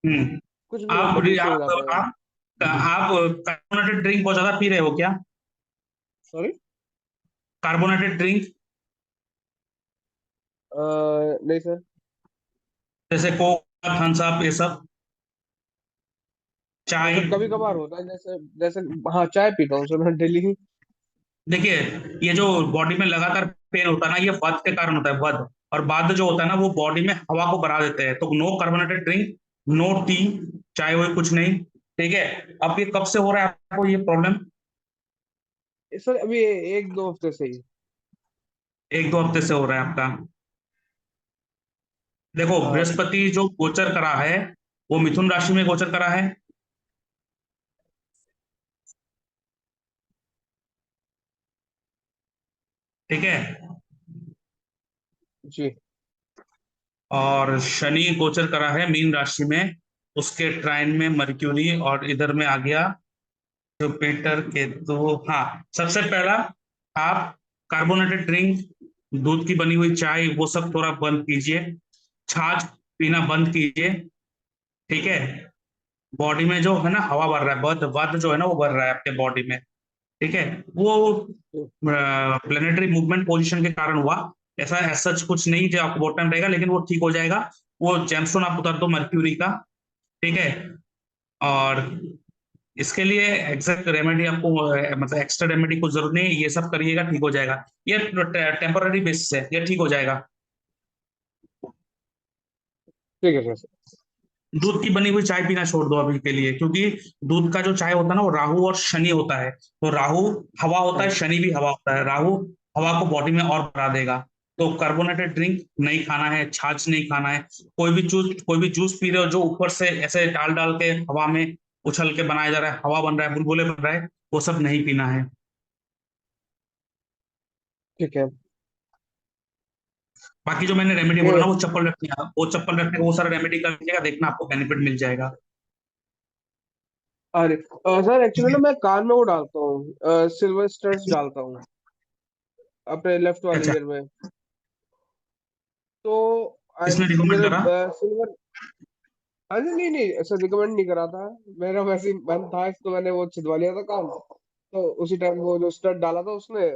हम्म। कुछ भी आप रैंडमली से हो आप जाता है। आप आप कार्बोनेटेड ड्रिंक बहुत ज्यादा पी रहे हो क्या? सॉरी। कार्बोनेटेड ड्रिंक, नहीं सर। जैसे कोक, थम्स अप, ये सब, नहीं चाय। सर, कभी कभार होता है, जैसे जैसे हाँ चाय पीता हूँ सर मैं डेली। देखिए, ये जो बॉडी में लगातार पेन होता है ना, ये वात के कारण होता है, वात। और वात जो होता है ना, वो बॉडी में हवा को बढ़ा देते हैं। तो no carbonated drink, no tea, चाय वो कुछ नहीं, ठीक है। अब ये कब से हो रहा है आपको ये प्रॉब्लम? सर अभी 1-2 हफ्ते से ही। 1-2 हफ्ते से हो रहा है आपका। देखो, हाँ बृहस्पति जो गोचर करा है, वो मिथुन राशि में गोचर करा है, ठीक है। जी और शनि गोचर करा है मीन राशि में, उसके ट्राइन में मर्क्यूरी, और इधर में आ गया जुपिटर केतु। हाँ, सबसे पहला, आप कार्बोनेटेड ड्रिंक, दूध की बनी हुई चाय, वो सब थोड़ा बंद कीजिए। छाछ पीना बंद कीजिए, ठीक है। बॉडी में जो है ना हवा बढ़ रहा है, बद वध जो है ना वो बढ़ रहा है आपके बॉडी में, ठीक है। वो जी। प्लेनेटरी मूवमेंट पोजीशन के कारण हुआ। ऐसा सच कुछ नहीं जो आपको बहुत टाइम रहेगा, लेकिन वो ठीक हो जाएगा। वो जेमस्टोन आप उतार दो मर्क्यूरी का, ठीक है। और इसके लिए एग्जैक्ट रेमेडी आपको मतलब एक्स्ट्रा रेमेडी को जरूरत नहीं है, ये सब करिएगा ठीक हो जाएगा। ये टेम्पररी बेसिस है, ये ठीक हो जाएगा। ठीक है सर। दूध की बनी हुई चाय पीना छोड़ दो अभी के लिए, क्योंकि दूध का जो चाय होता है ना, वो राहु और शनि होता है। तो राहु हवा होता है, हाँ शनि भी हवा होता है। राहु हवा को बॉडी में और बढ़ा देगा। तो कार्बोनेटेड ड्रिंक नहीं खाना है, छाछ नहीं खाना है। कोई भी जूस पी रहे हो जो ऊपर से ऐसे डाल डाल के हवा में उछल के बनाया जा रहा है, हवा बन रहा है, बुलबुले बन रहा है, वो सब नहीं पीना है। ठीक है। बाकी जो मैंने रेमेडी बोला ये ना, वो चप्पल रखने का वो सारा रेमेडी कर लीजिएगा, देखना आपको बेनिफिट मिल जाएगा। अरे सर ठीक एक्चुअली है। ना मैं कान में वो डालता हूँ, सिल्वर स्टड्स डालता हूँ अपने लेफ्ट वाले अच्छा, ईयर में। तो किसने रिकमेंड मेरे करा? सिल्वर। हाँ जी, नहीं नहीं ऐसा रिकमेंड नहीं करा था। मेरा वैसे ही मन था, तो मैंने वो छिदवा लिया था कान। तो उसी टाइम वो जो स्टड डाला था उसने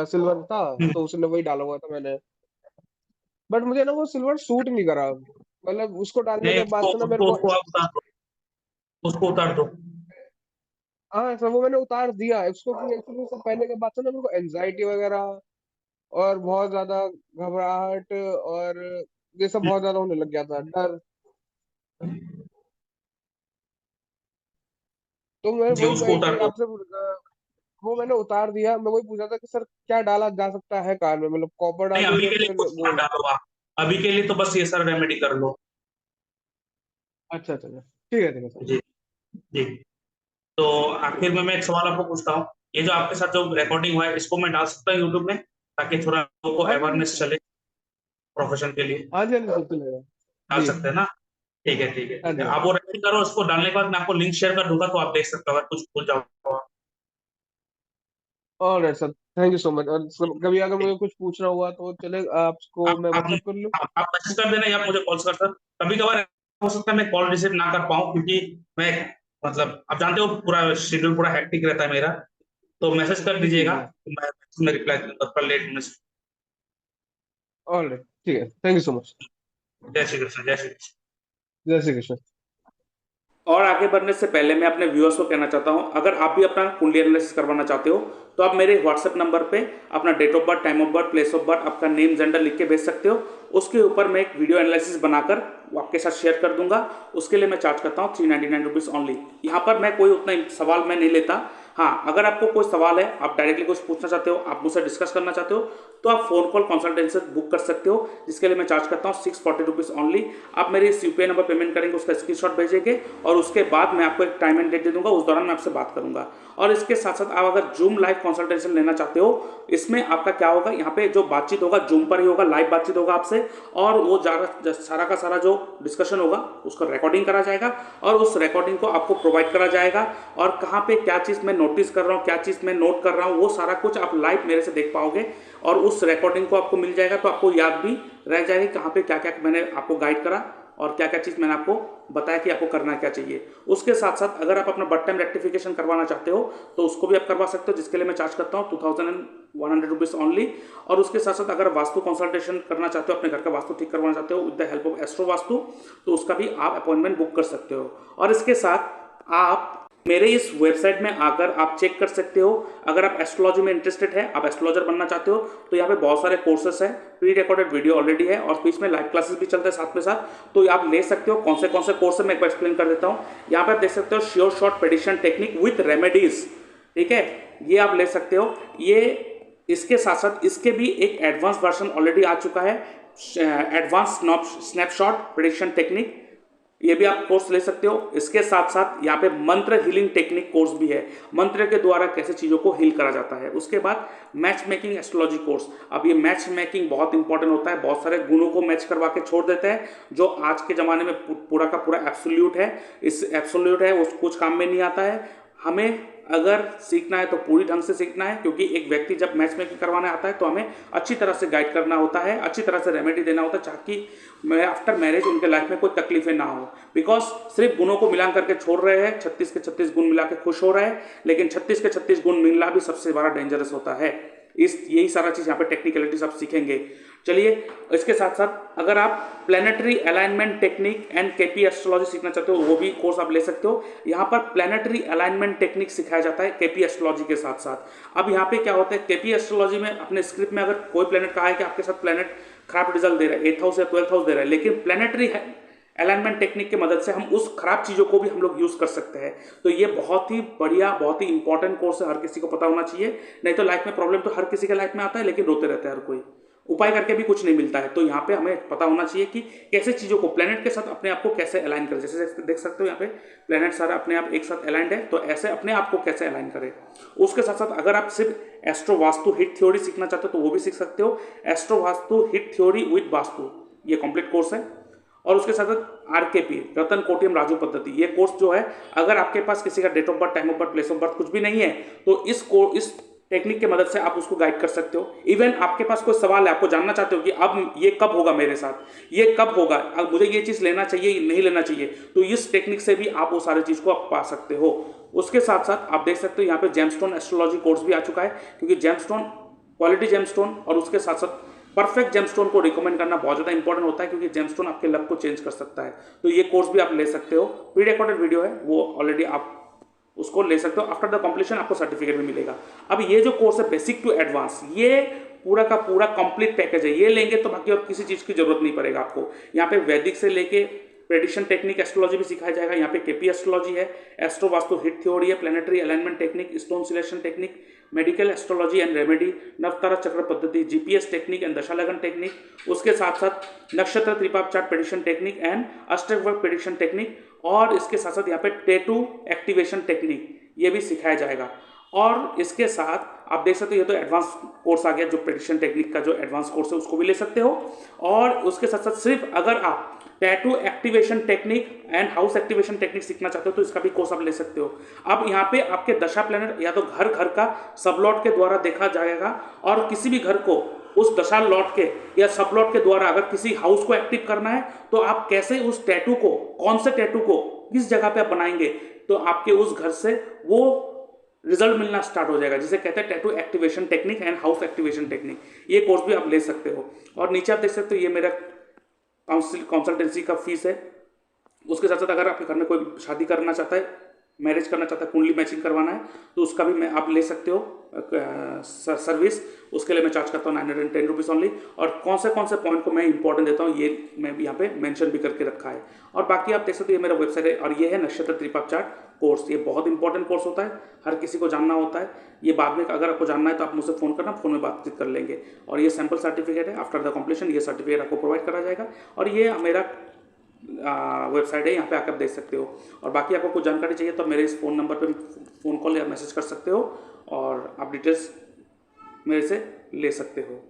सिल्वर था, हम्म। तो उसने वही डाला हुआ था मैंने। बट मुझे ना वो सिल्वर सूट नहीं करा, मतलब उसको डालने नहीं, के बाद से ना मेरे को। उसको आप उतार दो, उसको उतार दो। हाँ सर वो मैंने उतार दिया उसको, एक्चुअली सब पहले के बाद से ना मेरे को एंजाइटी वगैरह और बहुत ज्यादा घबराहट और ये सब बहुत ज्यादा होने लग गया था, डर। तो मैं जी, वही उसको उतार दो। आपसे वो मैंने उतार दिया। मैं वही पूछा था कि सर क्या डाला जा सकता है कार में, मतलब कॉपर नहीं, डालूं अभी या के लिए फिर कुछ मत गोल्ड? डालो आप। अभी के लिए तो बस ये सारा रेमेडी कर लो। अच्छा अच्छा अच्छा। ठीक है ठीक है सर। जी। जी। तो ठीक आखिर में मैं एक सवाल आपको पूछता हूँ। ये जो आपके साथ जो रिकॉर्डिंग हुआ है, इसको मैं डाल सकता हूँ यूट्यूब में, ताकि थोड़ा लोगों को हाँ जी अवेयरनेस बिल्कुल। चले प्रोफेशन के लिए? हाँ जी हाँ जी बिल्कुल है। डाल जी। सकते हैं ना? ठीक है, ठीक है, हाँ ठीक है। जी हाँ आप जी। वो रेडी करो, उसको डालने के बाद मैं आपको लिंक शेयर कर दूंगा, तो आप देख सकते हो अगर कुछ भूल जाओ। Alright sir, thank you so much. और कभी अगर ठीक। मुझे कुछ पूछना हुआ तो चले आपको आप मैं आप व्हाट्सएप कर लूँ? आप मैसेज कर देना या आप मुझे कॉल कर सकते। कभी कभार हो सकता है मैं कॉल रिसीव ना कर पाऊँ, क्योंकि मैं, मतलब आप जानते हो पूरा शेड्यूल पूरा हेक्टिक रहता है मेरा। तो मैसेज कर जी जी दीजिएगा, जी। तो मैं रिप्लाई दूंगा कल लेट में। ऑलराइट ठीक है, थैंक यू सो मच। जय श्री कृष्ण, जय श्री कृष्ण। जय श्री कृष्ण। और आगे बढ़ने से पहले मैं अपने व्यूअर्स को कहना चाहता हूं, अगर आप भी अपना कुंडली एनालिसिस करवाना चाहते हो, तो आप मेरे व्हाट्सएप नंबर पे अपना date of birth, time of birth, place of birth, आपका नेम, जेंडर लिख के भेज सकते हो। उसके ऊपर मैं एक वीडियो एनालिसिस बनाकर वो आपके साथ शेयर कर दूंगा। उसके लिए मैं चार्ज करता हूँ 399 रुपीज़ ओनली। यहाँ पर मैं कोई उतना सवाल मैं नहीं लेता। हाँ, अगर आपको कोई सवाल है, आप डायरेक्टली कुछ पूछना चाहते हो, आप मुझसे डिस्कस करना चाहते हो, तो आप फोन कॉल कंसल्टेंसी बुक कर सकते हो, जिसके लिए मैं चार्ज करता हूँ 640 रुपीज़ ओनली। आप मेरे इस यूपीआई नंबर पेमेंट करेंगे, उसका स्क्रीनशॉट भेजेंगे, और उसके बाद मैं आपको एक टाइम एंड डेट दे दूंगा, उस दौरान मैं आपसे बात करूंगा। और इसके साथ साथ आप अगर जूम लाइव कंसल्टेशन लेना चाहते हो, इसमें आपका क्या होगा, यहाँ पे जो बातचीत होगा जूम पर ही होगा, लाइव बातचीत होगा आपसे, और वो सारा का सारा जो डिस्कशन होगा उसका रिकॉर्डिंग करा जाएगा, और उस रिकॉर्डिंग को आपको प्रोवाइड करा जाएगा। और कहाँ पे क्या चीज़ मैं नोटिस कर रहा हूँ, क्या चीज़ मैं नोट कर रहा हूँ, वो सारा कुछ आप लाइव मेरे से देख पाओगे। और उस रिकॉर्डिंग को आपको मिल जाएगा, तो आपको याद भी रह जाएगी कहाँ पे क्या क्या मैंने आपको गाइड करा, और क्या क्या चीज़ मैंने आपको बताया कि आपको करना क्या चाहिए। उसके साथ साथ अगर आप अपना बर्थ टाइम रेक्टिफिकेशन करवाना चाहते हो, तो उसको भी आप करवा सकते हो, जिसके लिए मैं चार्ज करता हूँ 2100 रुपीज़ ओनली। और उसके साथ साथ अगर वास्तु कंसल्टेशन करना चाहते हो, अपने घर का वास्तु ठीक करवाना चाहते हो with the help of astro vastu, तो उसका भी आप अपॉइंटमेंट बुक कर सकते हो। और इसके साथ आप मेरे इस वेबसाइट में आकर आप चेक कर सकते हो। अगर आप एस्ट्रोलॉजी में इंटरेस्टेड है, आप एस्ट्रोलॉजर बनना चाहते हो, तो यहाँ पे बहुत सारे कोर्सेस हैं, प्री रिकॉर्डेड वीडियो ऑलरेडी है, और बीच में लाइव क्लासेस भी चलते हैं साथ में साथ, तो आप ले सकते हो। कौन से कोर्स है मैं एक बार एक्सप्लेन कर देता हूँ। यहाँ पे आप देख सकते हो sure short prediction technique with remedies, ठीक है, ये आप ले सकते हो। ये इसके साथ साथ इसके भी एक एडवांस वर्जन ऑलरेडी आ चुका है, एडवांस स्नैपशॉट प्रेडिक्शन टेक्निक, ये भी आप कोर्स ले सकते हो। इसके साथ साथ यहाँ पे मंत्र हीलिंग टेक्निक कोर्स भी है, मंत्र के द्वारा कैसे चीज़ों को हील करा जाता है। उसके बाद मैच मेकिंग एस्ट्रोलॉजी कोर्स। अब ये मैच मेकिंग बहुत इंपॉर्टेंट होता है, बहुत सारे गुणों को मैच करवा के छोड़ देते हैं, जो आज के ज़माने में पूरा का पूरा एब्सोल्यूट है। इस एब्सोल्यूट है वो कुछ काम में नहीं आता है। हमें अगर सीखना है तो पूरी ढंग से सीखना है, क्योंकि एक व्यक्ति जब मैच मेकिंग करवाने आता है तो हमें अच्छी तरह से गाइड करना होता है, अच्छी तरह से रेमेडी देना होता है, ताकि आफ्टर मैरिज उनके लाइफ में कोई तकलीफें ना हो। बिकॉज सिर्फ गुणों को मिला करके छोड़ रहे हैं, 36 के 36 गुण मिला के खुश हो रहे हैं, लेकिन 36 के 36 गुण मिलना भी सबसे बड़ा डेंजरस होता है। यही सारा चीज़ यहाँ पे टेक्निकलिटीज आप सीखेंगे। चलिए, इसके साथ साथ अगर आप planetary alignment technique and KP astrology सीखना चाहते हो, वो भी कोर्स आप ले सकते हो। यहाँ पर प्लानिटरी अलाइनमेंट टेक्निक सिखाया जाता है केपी एस्ट्रोलॉजी के साथ साथ। अब यहाँ पे क्या होता है, केपी एस्ट्रोलॉजी में अपने स्क्रिप्ट में अगर कोई प्लेनेट कहा है कि आपके साथ प्लेनेट खराब रिजल्ट दे रहा है, 8th हाउस या 12th हाउस दे रहा है, लेकिन प्लानिटरी अलाइनमेंट टेक्निक की मदद से हम उस खराब चीज़ों को भी हम लोग यूज़ कर सकते हैं। तो ये बहुत ही बढ़िया, बहुत ही इंपॉर्टेंट कोर्स है, हर किसी को पता होना चाहिए। नहीं तो लाइफ में प्रॉब्लम तो हर किसी के लाइफ में आता है, लेकिन रोते रहते हैं हर कोई, उपाय करके भी कुछ नहीं मिलता है। तो यहाँ पे हमें पता होना चाहिए कि कैसे चीज़ों को प्लेनेट के साथ अपने आप को कैसे अलाइन करें। जैसे देख सकते हो यहाँ पे प्लेनेट सारा अपने आप एक साथ अलाइंड है, तो ऐसे अपने आप को कैसे अलाइन करें। उसके साथ साथ अगर आप सिर्फ एस्ट्रो वास्तु हिट थ्योरी सीखना चाहते हो, तो वो भी सीख सकते हो, astro vastu hit theory with vastu, ये कंप्लीट कोर्स है। और उसके साथ साथ आरकेपी, रतन कोटियम राजू पद्धति, ये कोर्स जो है, अगर आपके पास किसी का date of birth, time of birth, place of birth कुछ भी नहीं है, तो इस टेक्निक की मदद से आप उसको गाइड कर सकते हो। इवन आपके पास कोई सवाल है, आपको जानना चाहते हो कि अब ये कब होगा मेरे साथ, ये कब होगा, अब मुझे ये चीज़ लेना चाहिए नहीं लेना चाहिए, तो इस टेक्निक से भी आप वो सारी चीज़ को आप पा सकते हो। उसके साथ साथ आप देख सकते हो यहाँ पे जेमस्टोन एस्ट्रोलॉजी कोर्स भी आ चुका है, क्योंकि जेमस्टोन, क्वालिटी जेमस्टोन और उसके साथ साथ परफेक्ट जेमस्टोन को रिकमेंड करना बहुत ज़्यादा इंपॉर्टेंट होता है, क्योंकि जेमस्टोन आपके लक को चेंज कर सकता है। तो ये कोर्स भी आप ले सकते हो, प्री रिकॉर्डेड वीडियो है, वो ऑलरेडी आप उसको ले सकते हो। आफ्टर द कंप्लीशन आपको सर्टिफिकेट भी मिलेगा। अब ये जो कोर्स है बेसिक टू एडवांस, ये पूरा का पूरा कंप्लीट पैकेज है, ये लेंगे तो बाकी और किसी चीज़ की जरूरत नहीं पड़ेगा आपको। यहाँ पे वैदिक से लेके प्रेडिक्शन टेक्निक, एस्ट्रोलॉजी भी सिखाया जाएगा। यहाँ पे केपी एस्ट्रोलॉजी है, एस्ट्रो वास्तु हिट थ्योरी है, planetary alignment technique, stone selection technique, medical astrology and remedy, Navatara Chakra Paddhati, GPS technique and Dashalagan technique, उसके साथ साथ Nakshatra Tripap chart prediction technique and Ashtavarga prediction technique, और इसके साथ साथ यहाँ पे टैटू एक्टिवेशन टेक्निक ये भी सिखाया जाएगा। और इसके साथ आप देख सकते हो ये तो एडवांस कोर्स आ गया, जो प्रेडिक्शन टेक्निक का जो एडवांस कोर्स है उसको भी ले सकते हो। और उसके साथ साथ सिर्फ अगर आप tattoo activation technique and house activation technique सीखना चाहते हो तो इसका भी कोर्स आप ले सकते हो। अब यहाँ पे आपके दशा प्लैनेट या तो घर घर का सब लॉट के द्वारा देखा जाएगा, और किसी भी घर को उस दशा लॉट के या सब लॉट के द्वारा अगर किसी हाउस को एक्टिव करना है तो आप कैसे उस टैटू को, कौन से टैटू को किस जगह पे आप बनाएंगे तो आपके उस घर से वो रिजल्ट मिलना स्टार्ट हो जाएगा, जिसे कहते हैं tattoo activation technique and house activation technique. ये कोर्स भी आप ले सकते हो। और नीचे आप देख सकते हो ये मेरा कंसल्टेंसी का फीस है। उसके साथ साथ अगर आपके घर में कोई शादी करना चाहता है, मैरिज करना चाहता है, कुंडली मैचिंग करवाना है तो उसका भी मैं आप ले सकते हो सर्विस। उसके लिए मैं चार्ज करता हूँ 910 रुपीज़ ओनली। और कौन से पॉइंट को मैं इंपॉर्टेंट देता हूँ ये मैं यहाँ पे मेंशन भी करके रखा है। और बाकी आप देख सकते हो ये मेरा वेबसाइट है, और ये है नक्षत्र त्रिपाप चार्ट कोर्स। ये बहुत इंपॉर्टेंट कोर्स होता है, हर किसी को जानना होता है। ये बाद में अगर आपको जानना है तो आप मुझसे फ़ोन करना, फ़ोन में बातचीत कर लेंगे। और ये सैम्पल सर्टिफिकेट है, आफ्टर द कंप्लीशन ये सर्टिफिकेट आपको प्रोवाइड करा जाएगा। और ये मेरा वेबसाइट है, यहाँ पे आकर देख सकते हो। और बाकी आपको कुछ जानकारी चाहिए तो मेरे इस फ़ोन नंबर पे फ़ोन कॉल या मैसेज कर सकते हो, और आप डिटेल्स मेरे से ले सकते हो।